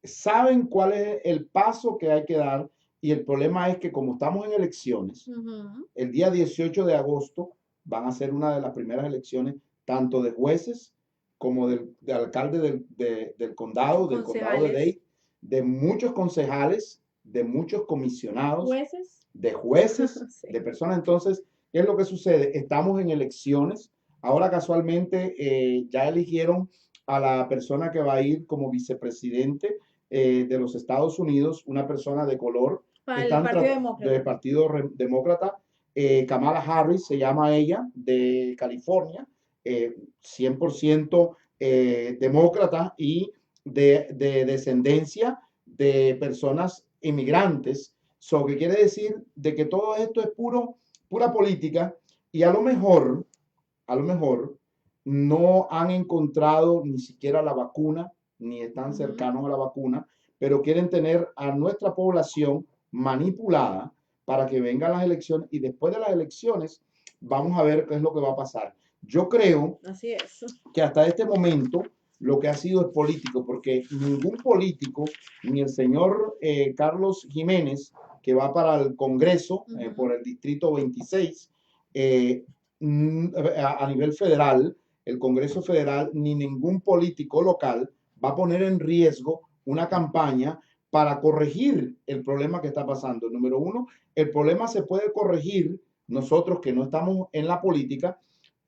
saben cuál es el paso que hay que dar. Y el problema es que como estamos en elecciones, el día 18 de agosto van a ser una de las primeras elecciones, tanto de jueces como de alcalde del condado, del condado de Dade, de muchos concejales, de muchos comisionados, de jueces, sí, de personas. Entonces, ¿qué es lo que sucede? Estamos en elecciones. Ahora casualmente ya eligieron a la persona que va a ir como vicepresidente de los Estados Unidos, una persona de color,
para el Partido Demócrata.
Del Partido Demócrata, Kamala Harris se llama ella, de California, 100% demócrata y de descendencia de personas inmigrantes. Que quiere decir de que todo esto es pura política y a lo mejor no han encontrado ni siquiera la vacuna, ni están cercanos a la vacuna, pero quieren tener a nuestra población manipulada para que vengan las elecciones y después de las elecciones vamos a ver qué es lo que va a pasar. Yo creo que hasta este momento lo que ha sido es político, porque ningún político, ni el señor Carlos Jiménez, que va para el Congreso por el Distrito 26, a nivel federal, el Congreso Federal, ni ningún político local va a poner en riesgo una campaña para corregir el problema que está pasando. Número uno, el problema se puede corregir nosotros que no estamos en la política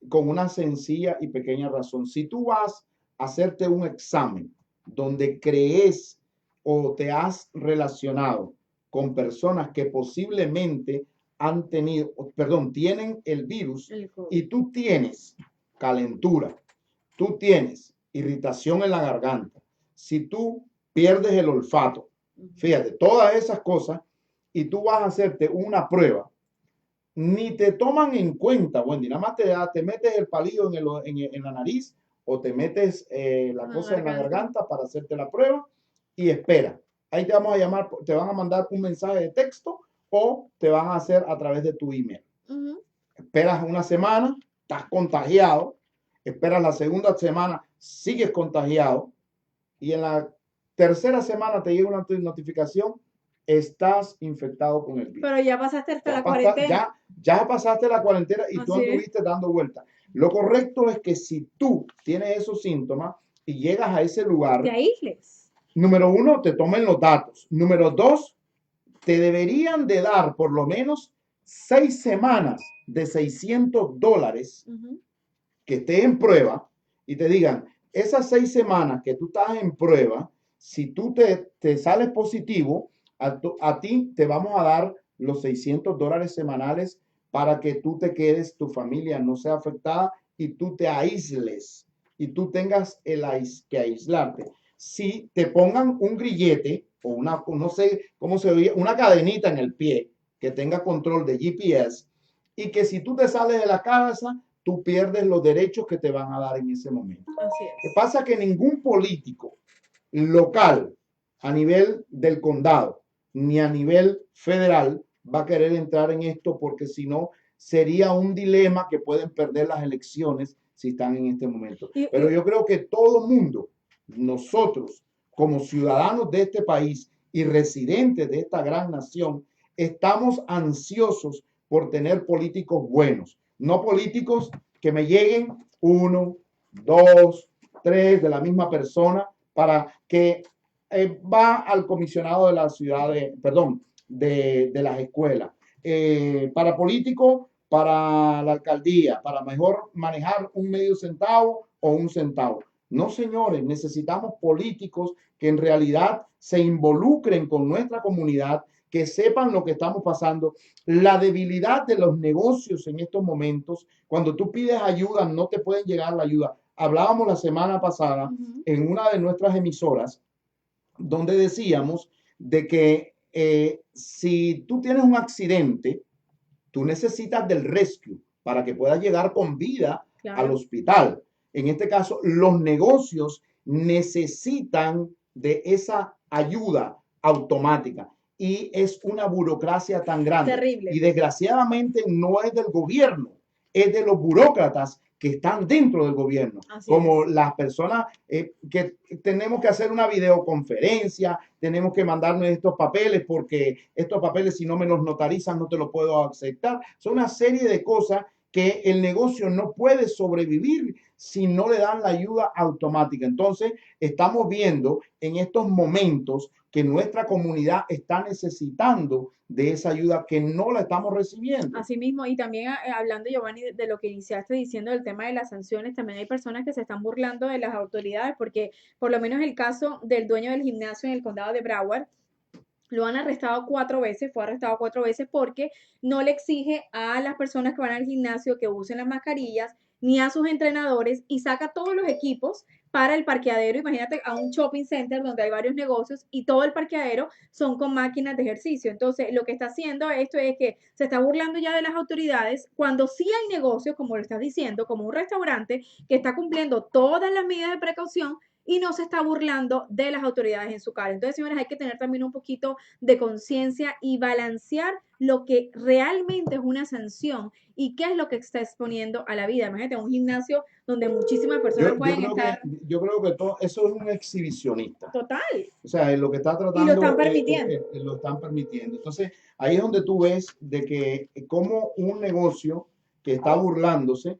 con una sencilla y pequeña razón. Si tú vas a hacerte un examen donde crees o te has relacionado con personas que posiblemente tienen el virus y tú tienes calentura, tú tienes irritación en la garganta, si tú pierdes el olfato, fíjate, todas esas cosas, y tú vas a hacerte una prueba, ni te toman en cuenta, Wendy, nada más te metes el palillo en la nariz o te metes la cosa en la garganta para hacerte la prueba y espera. Ahí te vamos a llamar, te van a mandar un mensaje de texto o te van a hacer a través de tu email. Esperas una semana, estás contagiado, esperas la segunda semana, sigues contagiado y en la tercera semana te llega una notificación, estás infectado con el virus.
Pero ya pasaste hasta la
Ya,
cuarentena.
ya pasaste la cuarentena y tú
Así es.
anduviste dando vueltas. Lo correcto es que si tú tienes esos síntomas y llegas a ese lugar,
Te aísles.
número uno, te tomen los datos. Número dos, te deberían de dar por lo menos 6 semanas de $600
Ujú.
que estés en prueba y te digan, esas 6 semanas que tú estás en prueba, si tú te sales positivo, a ti te vamos a dar los $600 semanales para que tú te quedes, tu familia no sea afectada y tú te aísles y tú tengas que aislarte. Si te pongan un grillete o una, no sé cómo se veía, una cadenita en el pie que tenga control de GPS y que si tú te sales de la casa, tú pierdes los derechos que te van a dar en ese momento.
Así
¿Qué
es.
pasa? Que ningún político local a nivel del condado ni a nivel federal va a querer entrar en esto porque si no sería un dilema que pueden perder las elecciones si están en este momento. Pero yo creo que todo mundo, nosotros como ciudadanos de este país y residentes de esta gran nación, estamos ansiosos por tener políticos buenos, no políticos que me lleguen 1, 2, 3 de la misma persona para que va al comisionado de la ciudad perdón, de las escuelas, para políticos, para la alcaldía, para mejor manejar un medio centavo o un centavo. No, señores, necesitamos políticos que en realidad se involucren con nuestra comunidad, que sepan lo que estamos pasando, la debilidad de los negocios en estos momentos. Cuando tú pides ayuda, no te pueden llegar la ayuda. Hablábamos la semana pasada en una de nuestras emisoras donde decíamos de que si tú tienes un accidente, tú necesitas del rescue para que puedas llegar con vida al hospital. En este caso, los negocios necesitan de esa ayuda automática y es una burocracia tan grande.
Terrible.
Y desgraciadamente no es del gobierno, es de los burócratas que están dentro del gobierno,
Así
como
es.
las personas que tenemos que hacer una videoconferencia, tenemos que mandarnos estos papeles porque estos papeles si no me los notarizan no te los puedo aceptar. Son una serie de cosas que el negocio no puede sobrevivir si no le dan la ayuda automática. Entonces, estamos viendo en estos momentos que nuestra comunidad está necesitando de esa ayuda que no la estamos recibiendo.
Así mismo, y también hablando, Giovanni, de lo que iniciaste diciendo del tema de las sanciones, también hay personas que se están burlando de las autoridades, porque por lo menos el caso del dueño del gimnasio en el condado de Broward, lo han arrestado 4 veces, fue arrestado 4 veces porque no le exige a las personas que van al gimnasio que usen las mascarillas ni a sus entrenadores y saca todos los equipos para el parqueadero. Imagínate a un shopping center donde hay varios negocios y todo el parqueadero son con máquinas de ejercicio. Entonces, lo que está haciendo esto es que se está burlando ya de las autoridades cuando sí hay negocios, como lo estás diciendo, como un restaurante que está cumpliendo todas las medidas de precaución y no se está burlando de las autoridades en su cara. Entonces, señores, hay que tener también un poquito de conciencia y balancear lo que realmente es una sanción y qué es lo que está exponiendo a la vida. Imagínate, un gimnasio donde muchísimas personas pueden estar.
Yo creo que todo eso es un exhibicionista.
Total.
O sea, lo que está
Y lo
tratando,
están permitiendo.
lo están permitiendo. Entonces, ahí es donde tú ves de que como un negocio que está burlándose,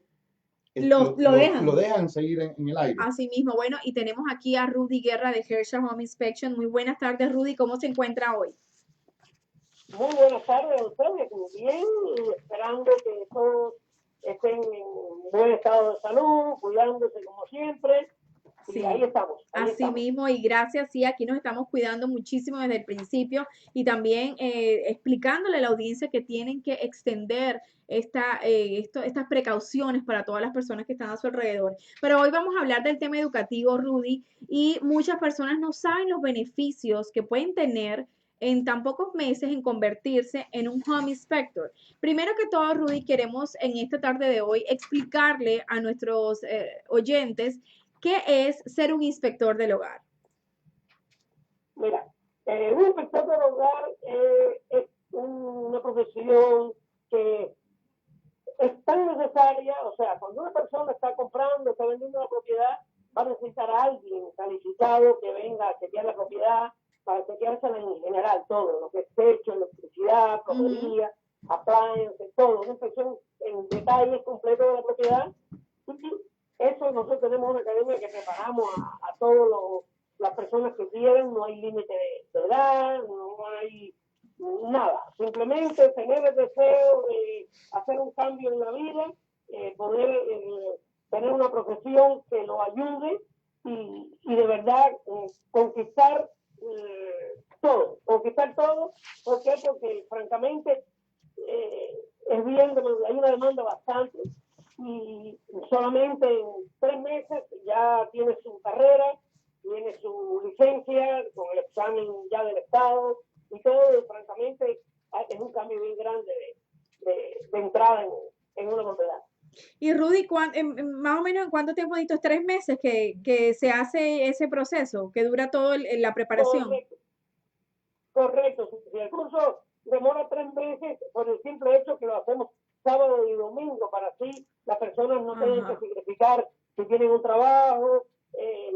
Lo dejan.
lo dejan seguir en el aire.
Así mismo, bueno, y tenemos aquí a Rudy Guerra de Hersha Home Inspection. Muy buenas tardes, Rudy. ¿Cómo se encuentra hoy?
Muy buenas tardes a ustedes, muy bien, y esperando que todos estén en buen estado de salud, cuidándose como siempre.
Sí,
y ahí estamos.
Así mismo, y gracias, sí, aquí nos estamos cuidando muchísimo desde el principio y también explicándole a la audiencia que tienen que extender estas precauciones para todas las personas que están a su alrededor. Pero hoy vamos a hablar del tema educativo, Rudy, y muchas personas no saben los beneficios que pueden tener en tan pocos meses en convertirse en un home inspector. Primero que todo, Rudy, queremos en esta tarde de hoy explicarle a nuestros oyentes ¿qué es ser un inspector del hogar?
Mira, un inspector del hogar es una profesión que es tan necesaria, o sea, cuando una persona está comprando, está vendiendo una propiedad, va a necesitar a alguien calificado que venga a chequear la propiedad, para chequeársela en general, todo, lo que es techo, electricidad, plomería, appliances, todo, una inspección en detalle completo de la propiedad. Y eso nosotros tenemos una academia que preparamos a todas las personas que quieren, no hay límite de edad, no hay nada, simplemente tener el deseo de hacer un cambio en la vida, poder tener una profesión que lo ayude y de verdad conquistar conquistar todo. ¿Por qué? Porque francamente es bien, hay una demanda bastante y solamente en 3 meses ya tiene su carrera, tiene su licencia con el examen ya del Estado y todo, y francamente es un cambio bien grande de entrada en una propiedad.
Y Rudy, más o menos en cuánto tiempo, estos 3 meses que se hace ese proceso, que dura todo la preparación?
Correcto. Si el curso demora 3 meses por el simple hecho que lo hacemos sábado y domingo, para así las personas no tengan que sacrificar si tienen un trabajo,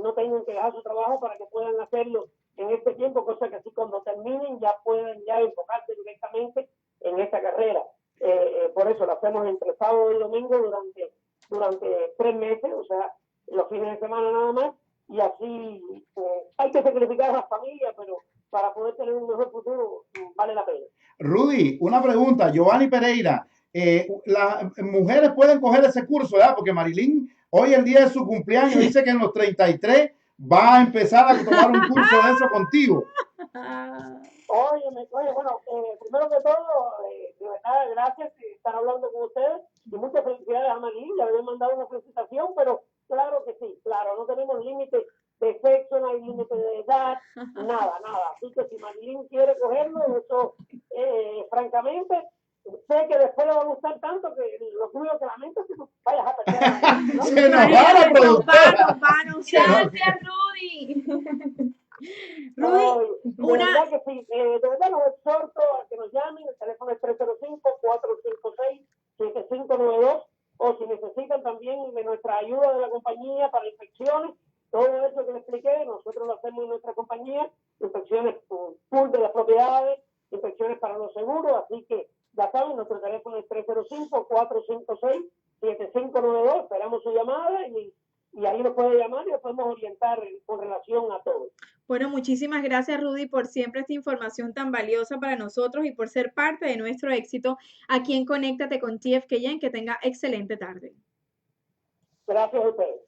no tengan que dejar su trabajo para que puedan hacerlo en este tiempo, cosa que así cuando terminen ya pueden ya enfocarse directamente en esta carrera. Por eso lo hacemos entre sábado y domingo durante 3 meses, o sea, los fines de semana nada más, y así hay que sacrificar a las familias, pero para poder tener un mejor futuro vale la pena.
Rudy, una pregunta, Giovanni Pereira, las mujeres pueden coger ese curso, ¿verdad? Porque Marilyn, hoy el día de su cumpleaños, dice que en los 33 va a empezar a tomar un curso de eso contigo.
Oye, bueno, primero que todo, de verdad, gracias por estar hablando con ustedes y muchas felicidades a Marilyn, le había mandado una felicitación, pero claro que sí, claro, no tenemos límite de sexo, no hay límite de edad, nada. Así que si Marilyn quiere cogerlo, eso, francamente, sé que después le va a gustar tanto que lo único que lamento es que tú vayas a perder a Marilyn, ¿no?
Se nos va la productora.
Gracias, Rudy. Rudy,
de verdad que sí, de verdad los exhorto a que nos llamen, el teléfono es 305-456-7592, o si necesitan también de nuestra ayuda de la compañía para inspecciones, todo eso que les expliqué, nosotros lo hacemos en nuestra compañía, inspecciones full de las propiedades, inspecciones para los seguros, así que ya saben, nuestro teléfono es 305-456-7592, esperamos su llamada y ahí nos puede llamar y nos podemos orientar con relación a todo.
Bueno, muchísimas gracias, Rudy, por siempre esta información tan valiosa para nosotros y por ser parte de nuestro éxito aquí en Conéctate con TFKN. Que tenga excelente tarde.
Gracias a ustedes.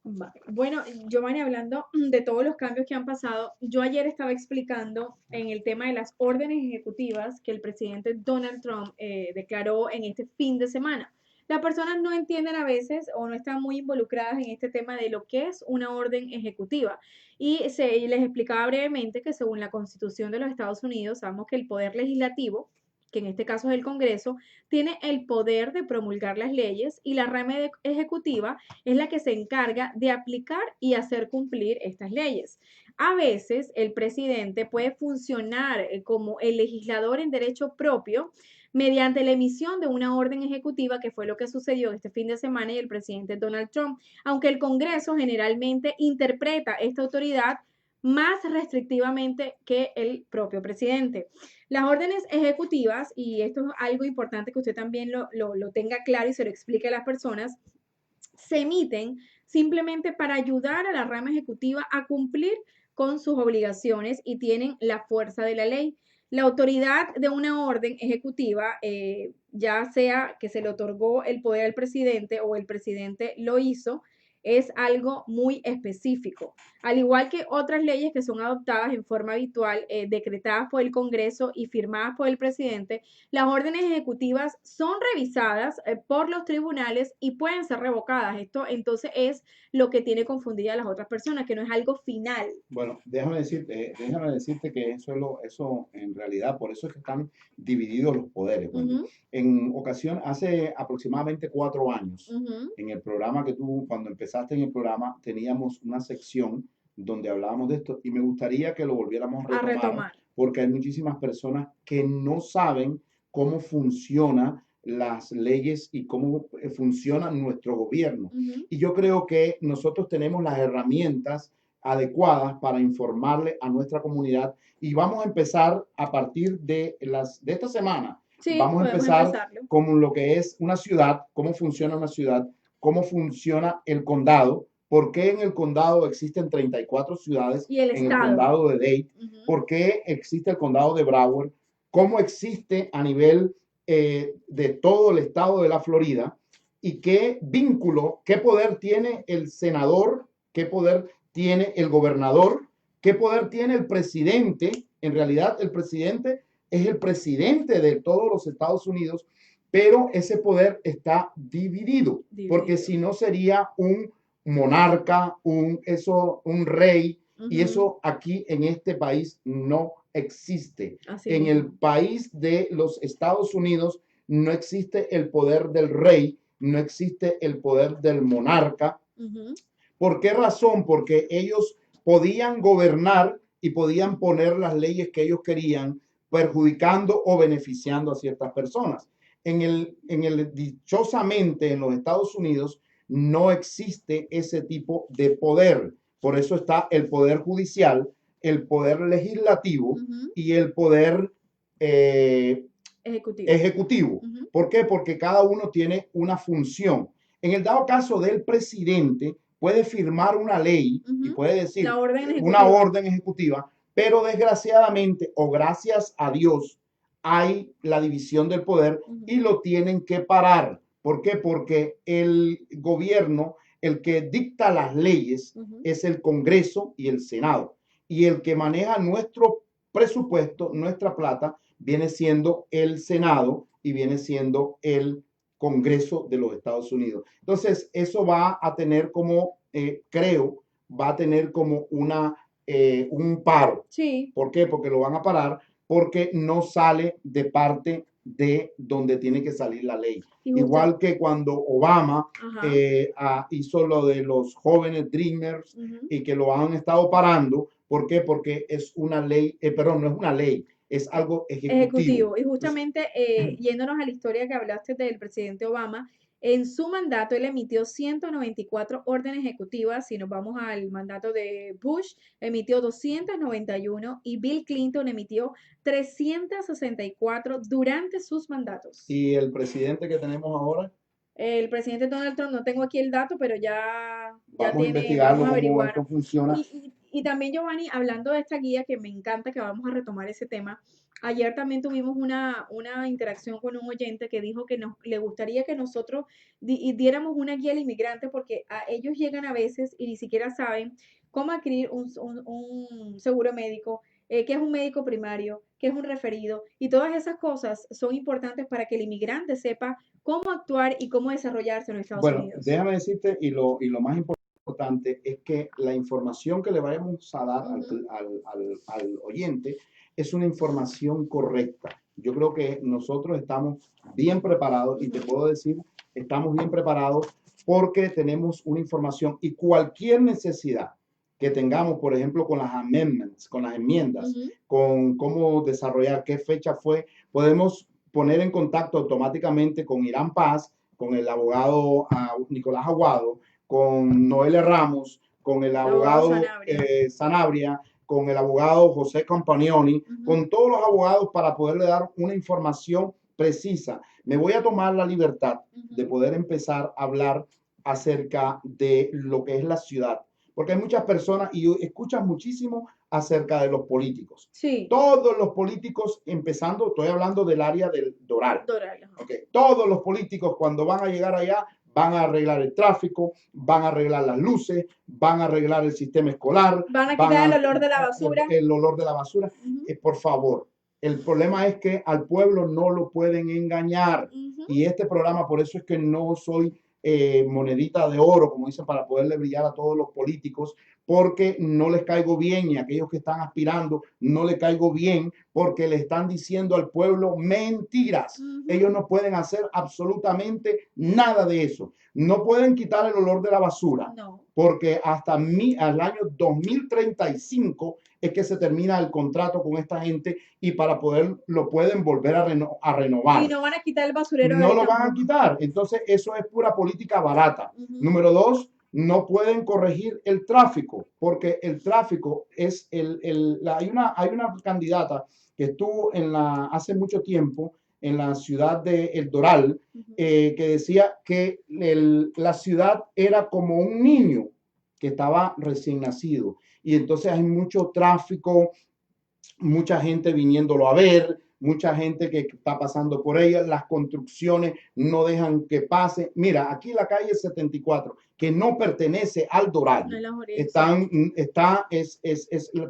Bye. Bueno, Giovanni, hablando de todos los cambios que han pasado, yo ayer estaba explicando en el tema de las órdenes ejecutivas que el presidente Donald Trump declaró en este fin de semana. Las personas no entienden a veces o no están muy involucradas en este tema de lo que es una orden ejecutiva. Y les explicaba brevemente que según la Constitución de los Estados Unidos, sabemos que el poder legislativo, que en este caso es el Congreso, tiene el poder de promulgar las leyes y la rama ejecutiva es la que se encarga de aplicar y hacer cumplir estas leyes. A veces el presidente puede funcionar como el legislador en derecho propio mediante la emisión de una orden ejecutiva, que fue lo que sucedió este fin de semana y el presidente Donald Trump, aunque el Congreso generalmente interpreta esta autoridad más restrictivamente que el propio presidente. Las órdenes ejecutivas, y esto es algo importante que usted también lo tenga claro y se lo explique a las personas, se emiten simplemente para ayudar a la rama ejecutiva a cumplir con sus obligaciones y tienen la fuerza de la ley. La autoridad de una orden ejecutiva, ya sea que se le otorgó el poder al presidente o el presidente lo hizo, es algo muy específico. Al igual que otras leyes que son adoptadas en forma habitual, decretadas por el Congreso y firmadas por el presidente, las órdenes ejecutivas son revisadas por los tribunales y pueden ser revocadas. Esto entonces es lo que tiene confundida a las otras personas, que no es algo final.
Bueno, déjame decirte que eso en realidad, por eso es que están divididos los poderes. En ocasión, hace aproximadamente 4 años, en el programa que tú, cuando empezaste en el programa, teníamos una sección donde hablábamos de esto y me gustaría que lo volviéramos a retomar. Porque hay muchísimas personas que no saben cómo funcionan las leyes y cómo funciona nuestro gobierno. Y yo creo que nosotros tenemos las herramientas adecuadas para informarle a nuestra comunidad. Y vamos a empezar a partir de esta semana.
Sí,
Vamos a
podemos
empezar
empezarlo.
con lo que es una ciudad, cómo funciona una ciudad, cómo funciona el condado, por qué en el condado existen 34 ciudades,
Y el
en el
estado.
condado de Dade, por qué existe el condado de Broward, cómo existe a nivel de todo el estado de la Florida y qué vínculo, qué poder tiene el senador, qué poder tiene el gobernador, qué poder tiene el presidente. En realidad, el presidente es el presidente de todos los Estados Unidos, pero ese poder está dividido, porque si no sería un monarca, un rey, y eso aquí en este país no existe.
Así
en
mismo.
el país de los Estados Unidos no existe el poder del rey, no existe el poder del monarca. ¿Por qué razón? Porque ellos podían gobernar y podían poner las leyes que ellos querían, perjudicando o beneficiando a ciertas personas. Dichosamente, en los Estados Unidos no existe ese tipo de poder. Por eso está el poder judicial, el poder legislativo y el poder ejecutivo. ¿Por qué? Porque cada uno tiene una función. En el dado caso del presidente, puede firmar una ley y puede decir una orden ejecutiva, pero desgraciadamente o gracias a Dios hay la división del poder y lo tienen que parar. ¿Por qué? Porque el gobierno, el que dicta las leyes, es el Congreso y el Senado. Y el que maneja nuestro presupuesto, nuestra plata, viene siendo el Senado y viene siendo el Congreso de los Estados Unidos. Entonces, eso va a tener como, creo, va a tener como un paro.
Sí.
¿Por qué? Porque lo van a parar porque no sale de parte de donde tiene que salir la ley. Igual que cuando Obama hizo lo de los jóvenes Dreamers y que lo han estado parando. ¿Por qué? Porque es una ley, perdón, no es una ley, es algo ejecutivo.
Y justamente yéndonos a la historia que hablaste del presidente Obama, en su mandato él emitió 194 órdenes ejecutivas. Si nos vamos al mandato de Bush, emitió 291 y Bill Clinton emitió 364 durante sus mandatos.
¿Y el presidente que tenemos ahora?
El presidente Donald Trump, no tengo aquí el dato, pero
vamos a investigarlo,
vamos a averiguar.
Cómo funciona.
Y también, Giovanni, hablando de esta guía, que me encanta, que vamos a retomar ese tema, ayer también tuvimos una interacción con un oyente que dijo que le gustaría que nosotros diéramos una guía al inmigrante porque ellos llegan a veces y ni siquiera saben cómo adquirir un seguro médico, qué es un médico primario, qué es un referido, y todas esas cosas son importantes para que el inmigrante sepa cómo actuar y cómo desarrollarse en los Estados Unidos.
Bueno, déjame decirte, y lo más importante es que la información que le vayamos a dar al oyente es una información correcta. Yo creo que nosotros estamos bien preparados y te puedo decir, estamos bien preparados porque tenemos una información y cualquier necesidad que tengamos, por ejemplo, con las amendments, con las enmiendas, con cómo desarrollar, qué fecha fue, podemos poner en contacto automáticamente con Irán Paz, con el abogado Nicolás Aguado, con Noelia Ramos, con el abogado Sanabria, con el abogado José Campagnoni, con todos los abogados para poderle dar una información precisa. Me voy a tomar la libertad de poder empezar a hablar acerca de lo que es la ciudad, porque hay muchas personas y escuchan muchísimo acerca de los políticos.
Sí.
Todos los políticos, empezando, estoy hablando del área del Doral. Okay. Todos los políticos cuando van a llegar allá van a arreglar el tráfico, van a arreglar las luces, van a arreglar el sistema escolar.
Van a quitar el olor de la basura.
El olor de la basura. Por favor, el problema es que al pueblo no lo pueden engañar. Y este programa, por eso es que no soy monedita de oro, como dicen, para poderle brillar a todos los políticos, porque no les caigo bien y a aquellos que están aspirando no les caigo bien porque le están diciendo al pueblo mentiras. Ellos no pueden hacer absolutamente nada de eso. No pueden quitar el olor de la basura, porque hasta al año 2035 es que se termina el contrato con esta gente y para poder lo pueden volver a renovar.
Y no van a quitar el basurero.
No lo van a quitar. Entonces eso es pura política barata. Número dos, no pueden corregir el tráfico, porque el tráfico es hay una candidata que estuvo hace mucho tiempo en la ciudad de El Doral, que decía que la ciudad era como un niño que estaba recién nacido. Y entonces hay mucho tráfico, mucha gente viniéndolo a ver, mucha gente que está pasando por ella, las construcciones no dejan que pase. Mira, aquí la calle 74, que no pertenece al Doral,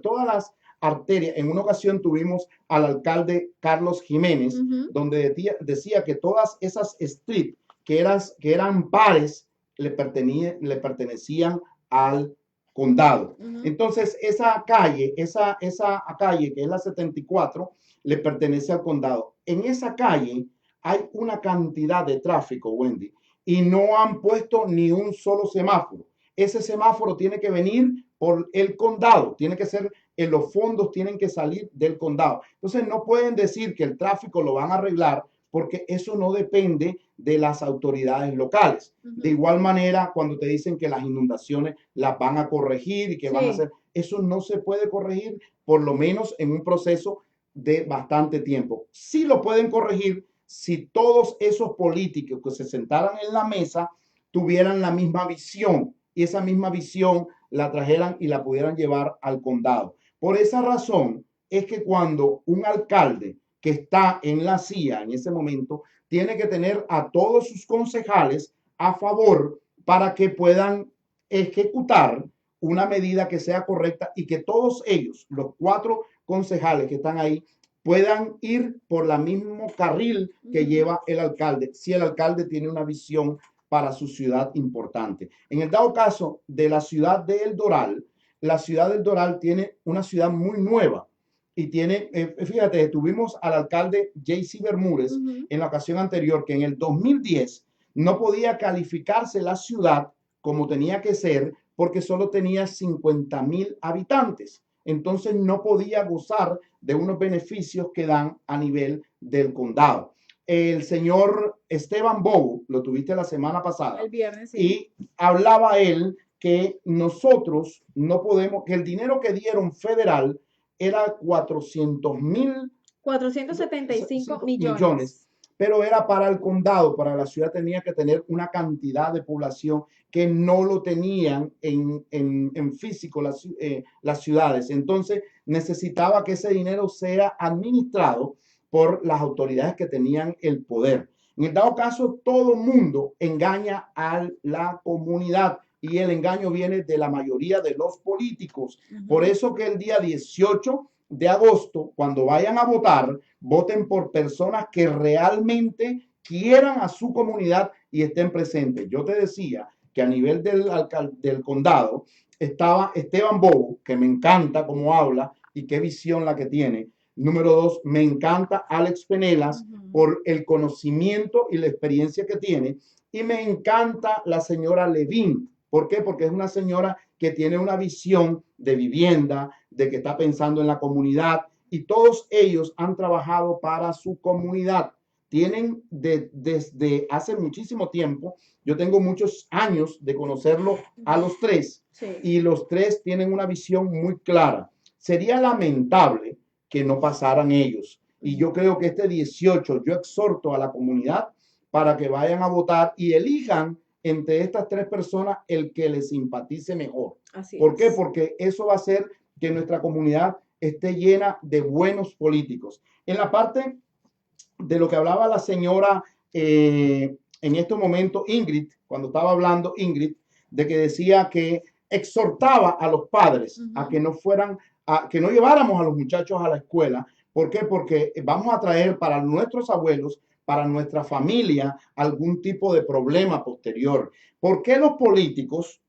todas las arterias. En una ocasión tuvimos al alcalde Carlos Jiménez, donde decía que todas esas streets que eran pares le pertenecían al condado. Entonces, esa calle que es la 74, le pertenece al condado. En esa calle hay una cantidad de tráfico, Wendy, y no han puesto ni un solo semáforo. Ese semáforo tiene que venir por el condado, tiene que ser, en los fondos tienen que salir del condado. Entonces, no pueden decir que el tráfico lo van a arreglar, porque eso no depende de las autoridades locales. De igual manera, cuando te dicen que las inundaciones las van a corregir y que van a hacer, eso no se puede corregir, por lo menos en un proceso de bastante tiempo. Sí lo pueden corregir si todos esos políticos que se sentaran en la mesa tuvieran la misma visión y esa misma visión la trajeran y la pudieran llevar al condado. Por esa razón es que cuando un alcalde que está en la CIA en ese momento, tiene que tener a todos sus concejales a favor para que puedan ejecutar una medida que sea correcta y que todos ellos, los 4 concejales que están ahí, puedan ir por el mismo carril que lleva el alcalde, si el alcalde tiene una visión para su ciudad importante. En el dado caso de la ciudad de El Doral, la ciudad del Doral tiene una ciudad muy nueva. Y tiene, fíjate, tuvimos al alcalde J.C. Bermúdez en la ocasión anterior, que en el 2010 no podía calificarse la ciudad como tenía que ser, porque solo tenía 50,000 habitantes. Entonces no podía gozar de unos beneficios que dan a nivel del condado. El señor Esteban Bobo, lo tuviste la semana pasada,
el viernes,
y hablaba él que nosotros no podemos, que el dinero que dieron federal era
475 millones.
Pero era para el condado, para la ciudad tenía que tener una cantidad de población que no lo tenían en físico las ciudades. Entonces necesitaba que ese dinero sea administrado por las autoridades que tenían el poder. En el dado caso, todo el mundo engaña a la comunidad. Y el engaño viene de la mayoría de los políticos. Por eso que el día 18 de agosto, cuando vayan a votar, voten por personas que realmente quieran a su comunidad y estén presentes. Yo te decía que a nivel del condado estaba Esteban Bobo, que me encanta cómo habla y qué visión la que tiene. Número 2, me encanta Alex Penelas por el conocimiento y la experiencia que tiene. Y me encanta la señora Levin. ¿Por qué? Porque es una señora que tiene una visión de vivienda, de que está pensando en la comunidad, y todos ellos han trabajado para su comunidad. Tienen desde hace muchísimo tiempo, yo tengo muchos años de conocerlo a los 3, y los 3 tienen una visión muy clara. Sería lamentable que no pasaran ellos. Y yo creo que este 18, yo exhorto a la comunidad para que vayan a votar y elijan entre estas 3 personas el que les simpatice mejor. ¿Por qué? Porque eso va a hacer que nuestra comunidad esté llena de buenos políticos. En la parte de lo que hablaba la señora en este momento, Ingrid, cuando estaba hablando Ingrid, de que decía que exhortaba a los padres a que no fueran, a que no lleváramos a los muchachos a la escuela. ¿Por qué? Porque vamos a traer para nuestros abuelos, para nuestra familia, algún tipo de problema posterior. ¿Por qué los políticos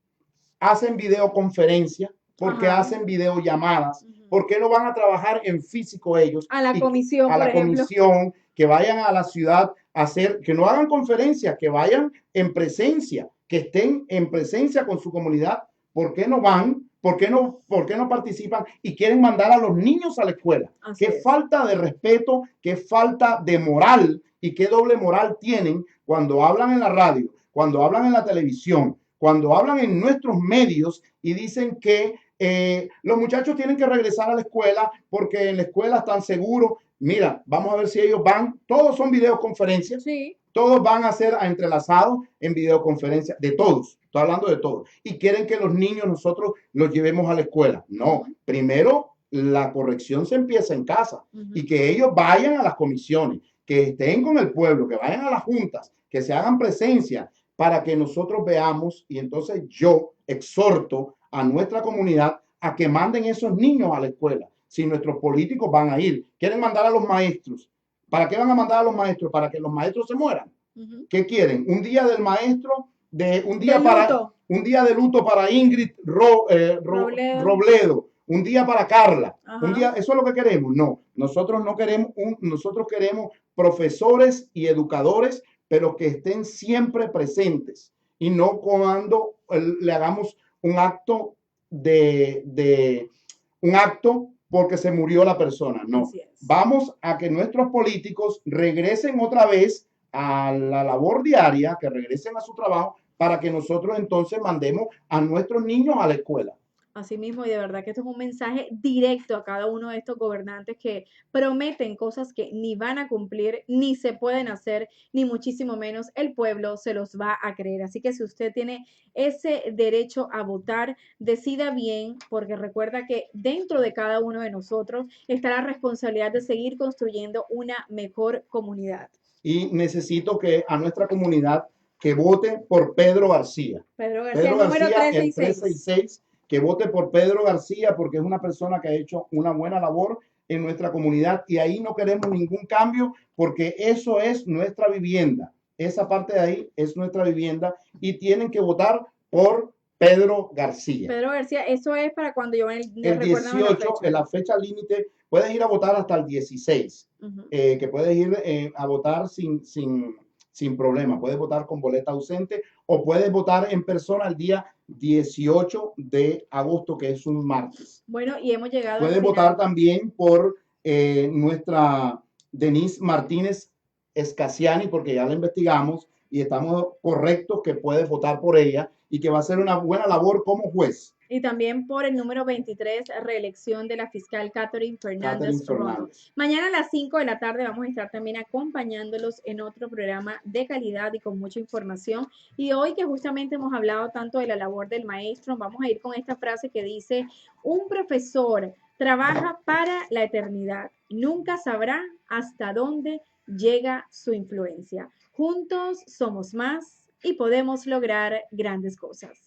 hacen videoconferencia? ¿Por qué hacen videollamadas? ¿Por qué no van a trabajar en físico ellos?
A la comisión,
a la comisión, que vayan a la ciudad a hacer, que no hagan conferencias, que vayan en presencia, que estén en presencia con su comunidad. ¿Por qué no van? ¿Por qué no participan y quieren mandar a los niños a la escuela? Qué falta de respeto, qué falta de moral y qué doble moral tienen cuando hablan en la radio, cuando hablan en la televisión, cuando hablan en nuestros medios y dicen que los muchachos tienen que regresar a la escuela porque en la escuela están seguros. Mira, vamos a ver si ellos van. Todos son videoconferencias.
Sí.
Todos van a ser entrelazados en videoconferencia, de todos, estoy hablando de todos. Y quieren que los niños nosotros los llevemos a la escuela. No, primero la corrección se empieza en casa y que ellos vayan a las comisiones, que estén con el pueblo, que vayan a las juntas, que se hagan presencia para que nosotros veamos. Y entonces yo exhorto a nuestra comunidad a que manden esos niños a la escuela. Si nuestros políticos van a ir, quieren mandar a los maestros. ¿Para qué van a mandar a los maestros? Para que los maestros se mueran. ¿Qué quieren? Un día del maestro, un día de luto para Ingrid Robledo, un día para Carla, un día, ¿eso es lo que queremos? No, nosotros no queremos nosotros queremos profesores y educadores, pero que estén siempre presentes y no cuando le hagamos un acto un acto porque se murió la persona. No, vamos a que nuestros políticos regresen otra vez a la labor diaria, que regresen a su trabajo, para que nosotros entonces mandemos a nuestros niños a la escuela.
Así mismo, y de verdad que esto es un mensaje directo a cada uno de estos gobernantes que prometen cosas que ni van a cumplir, ni se pueden hacer, ni muchísimo menos el pueblo se los va a creer. Así que si usted tiene ese derecho a votar, decida bien, porque recuerda que dentro de cada uno de nosotros está la responsabilidad de seguir construyendo una mejor comunidad.
Y necesito que a nuestra comunidad que vote por Pedro García.
Pedro García, número 366.
El 366. Que vote por Pedro García porque es una persona que ha hecho una buena labor en nuestra comunidad y ahí no queremos ningún cambio porque eso es nuestra vivienda. Esa parte de ahí es nuestra vivienda y tienen que votar por Pedro García.
Pedro García, eso es para cuando yo
el 18, en la fecha límite, puedes ir a votar hasta el 16, que puedes ir a votar sin problema. Puedes votar con boleta ausente o puedes votar en persona el día 18 de agosto, que es un martes.
Bueno, y hemos llegado
Puedes votar también por nuestra Denise Martínez Escasiani, porque ya la investigamos y estamos correctos que puedes votar por ella y que va a hacer una buena labor como juez.
Y también por el número 23, reelección de la fiscal Catherine Fernández. Mañana a las 5 de la tarde vamos a estar también acompañándolos en otro programa de calidad y con mucha información. Y hoy que justamente hemos hablado tanto de la labor del maestro, vamos a ir con esta frase que dice: un profesor trabaja para la eternidad, nunca sabrá hasta dónde llega su influencia. Juntos somos más y podemos lograr grandes cosas.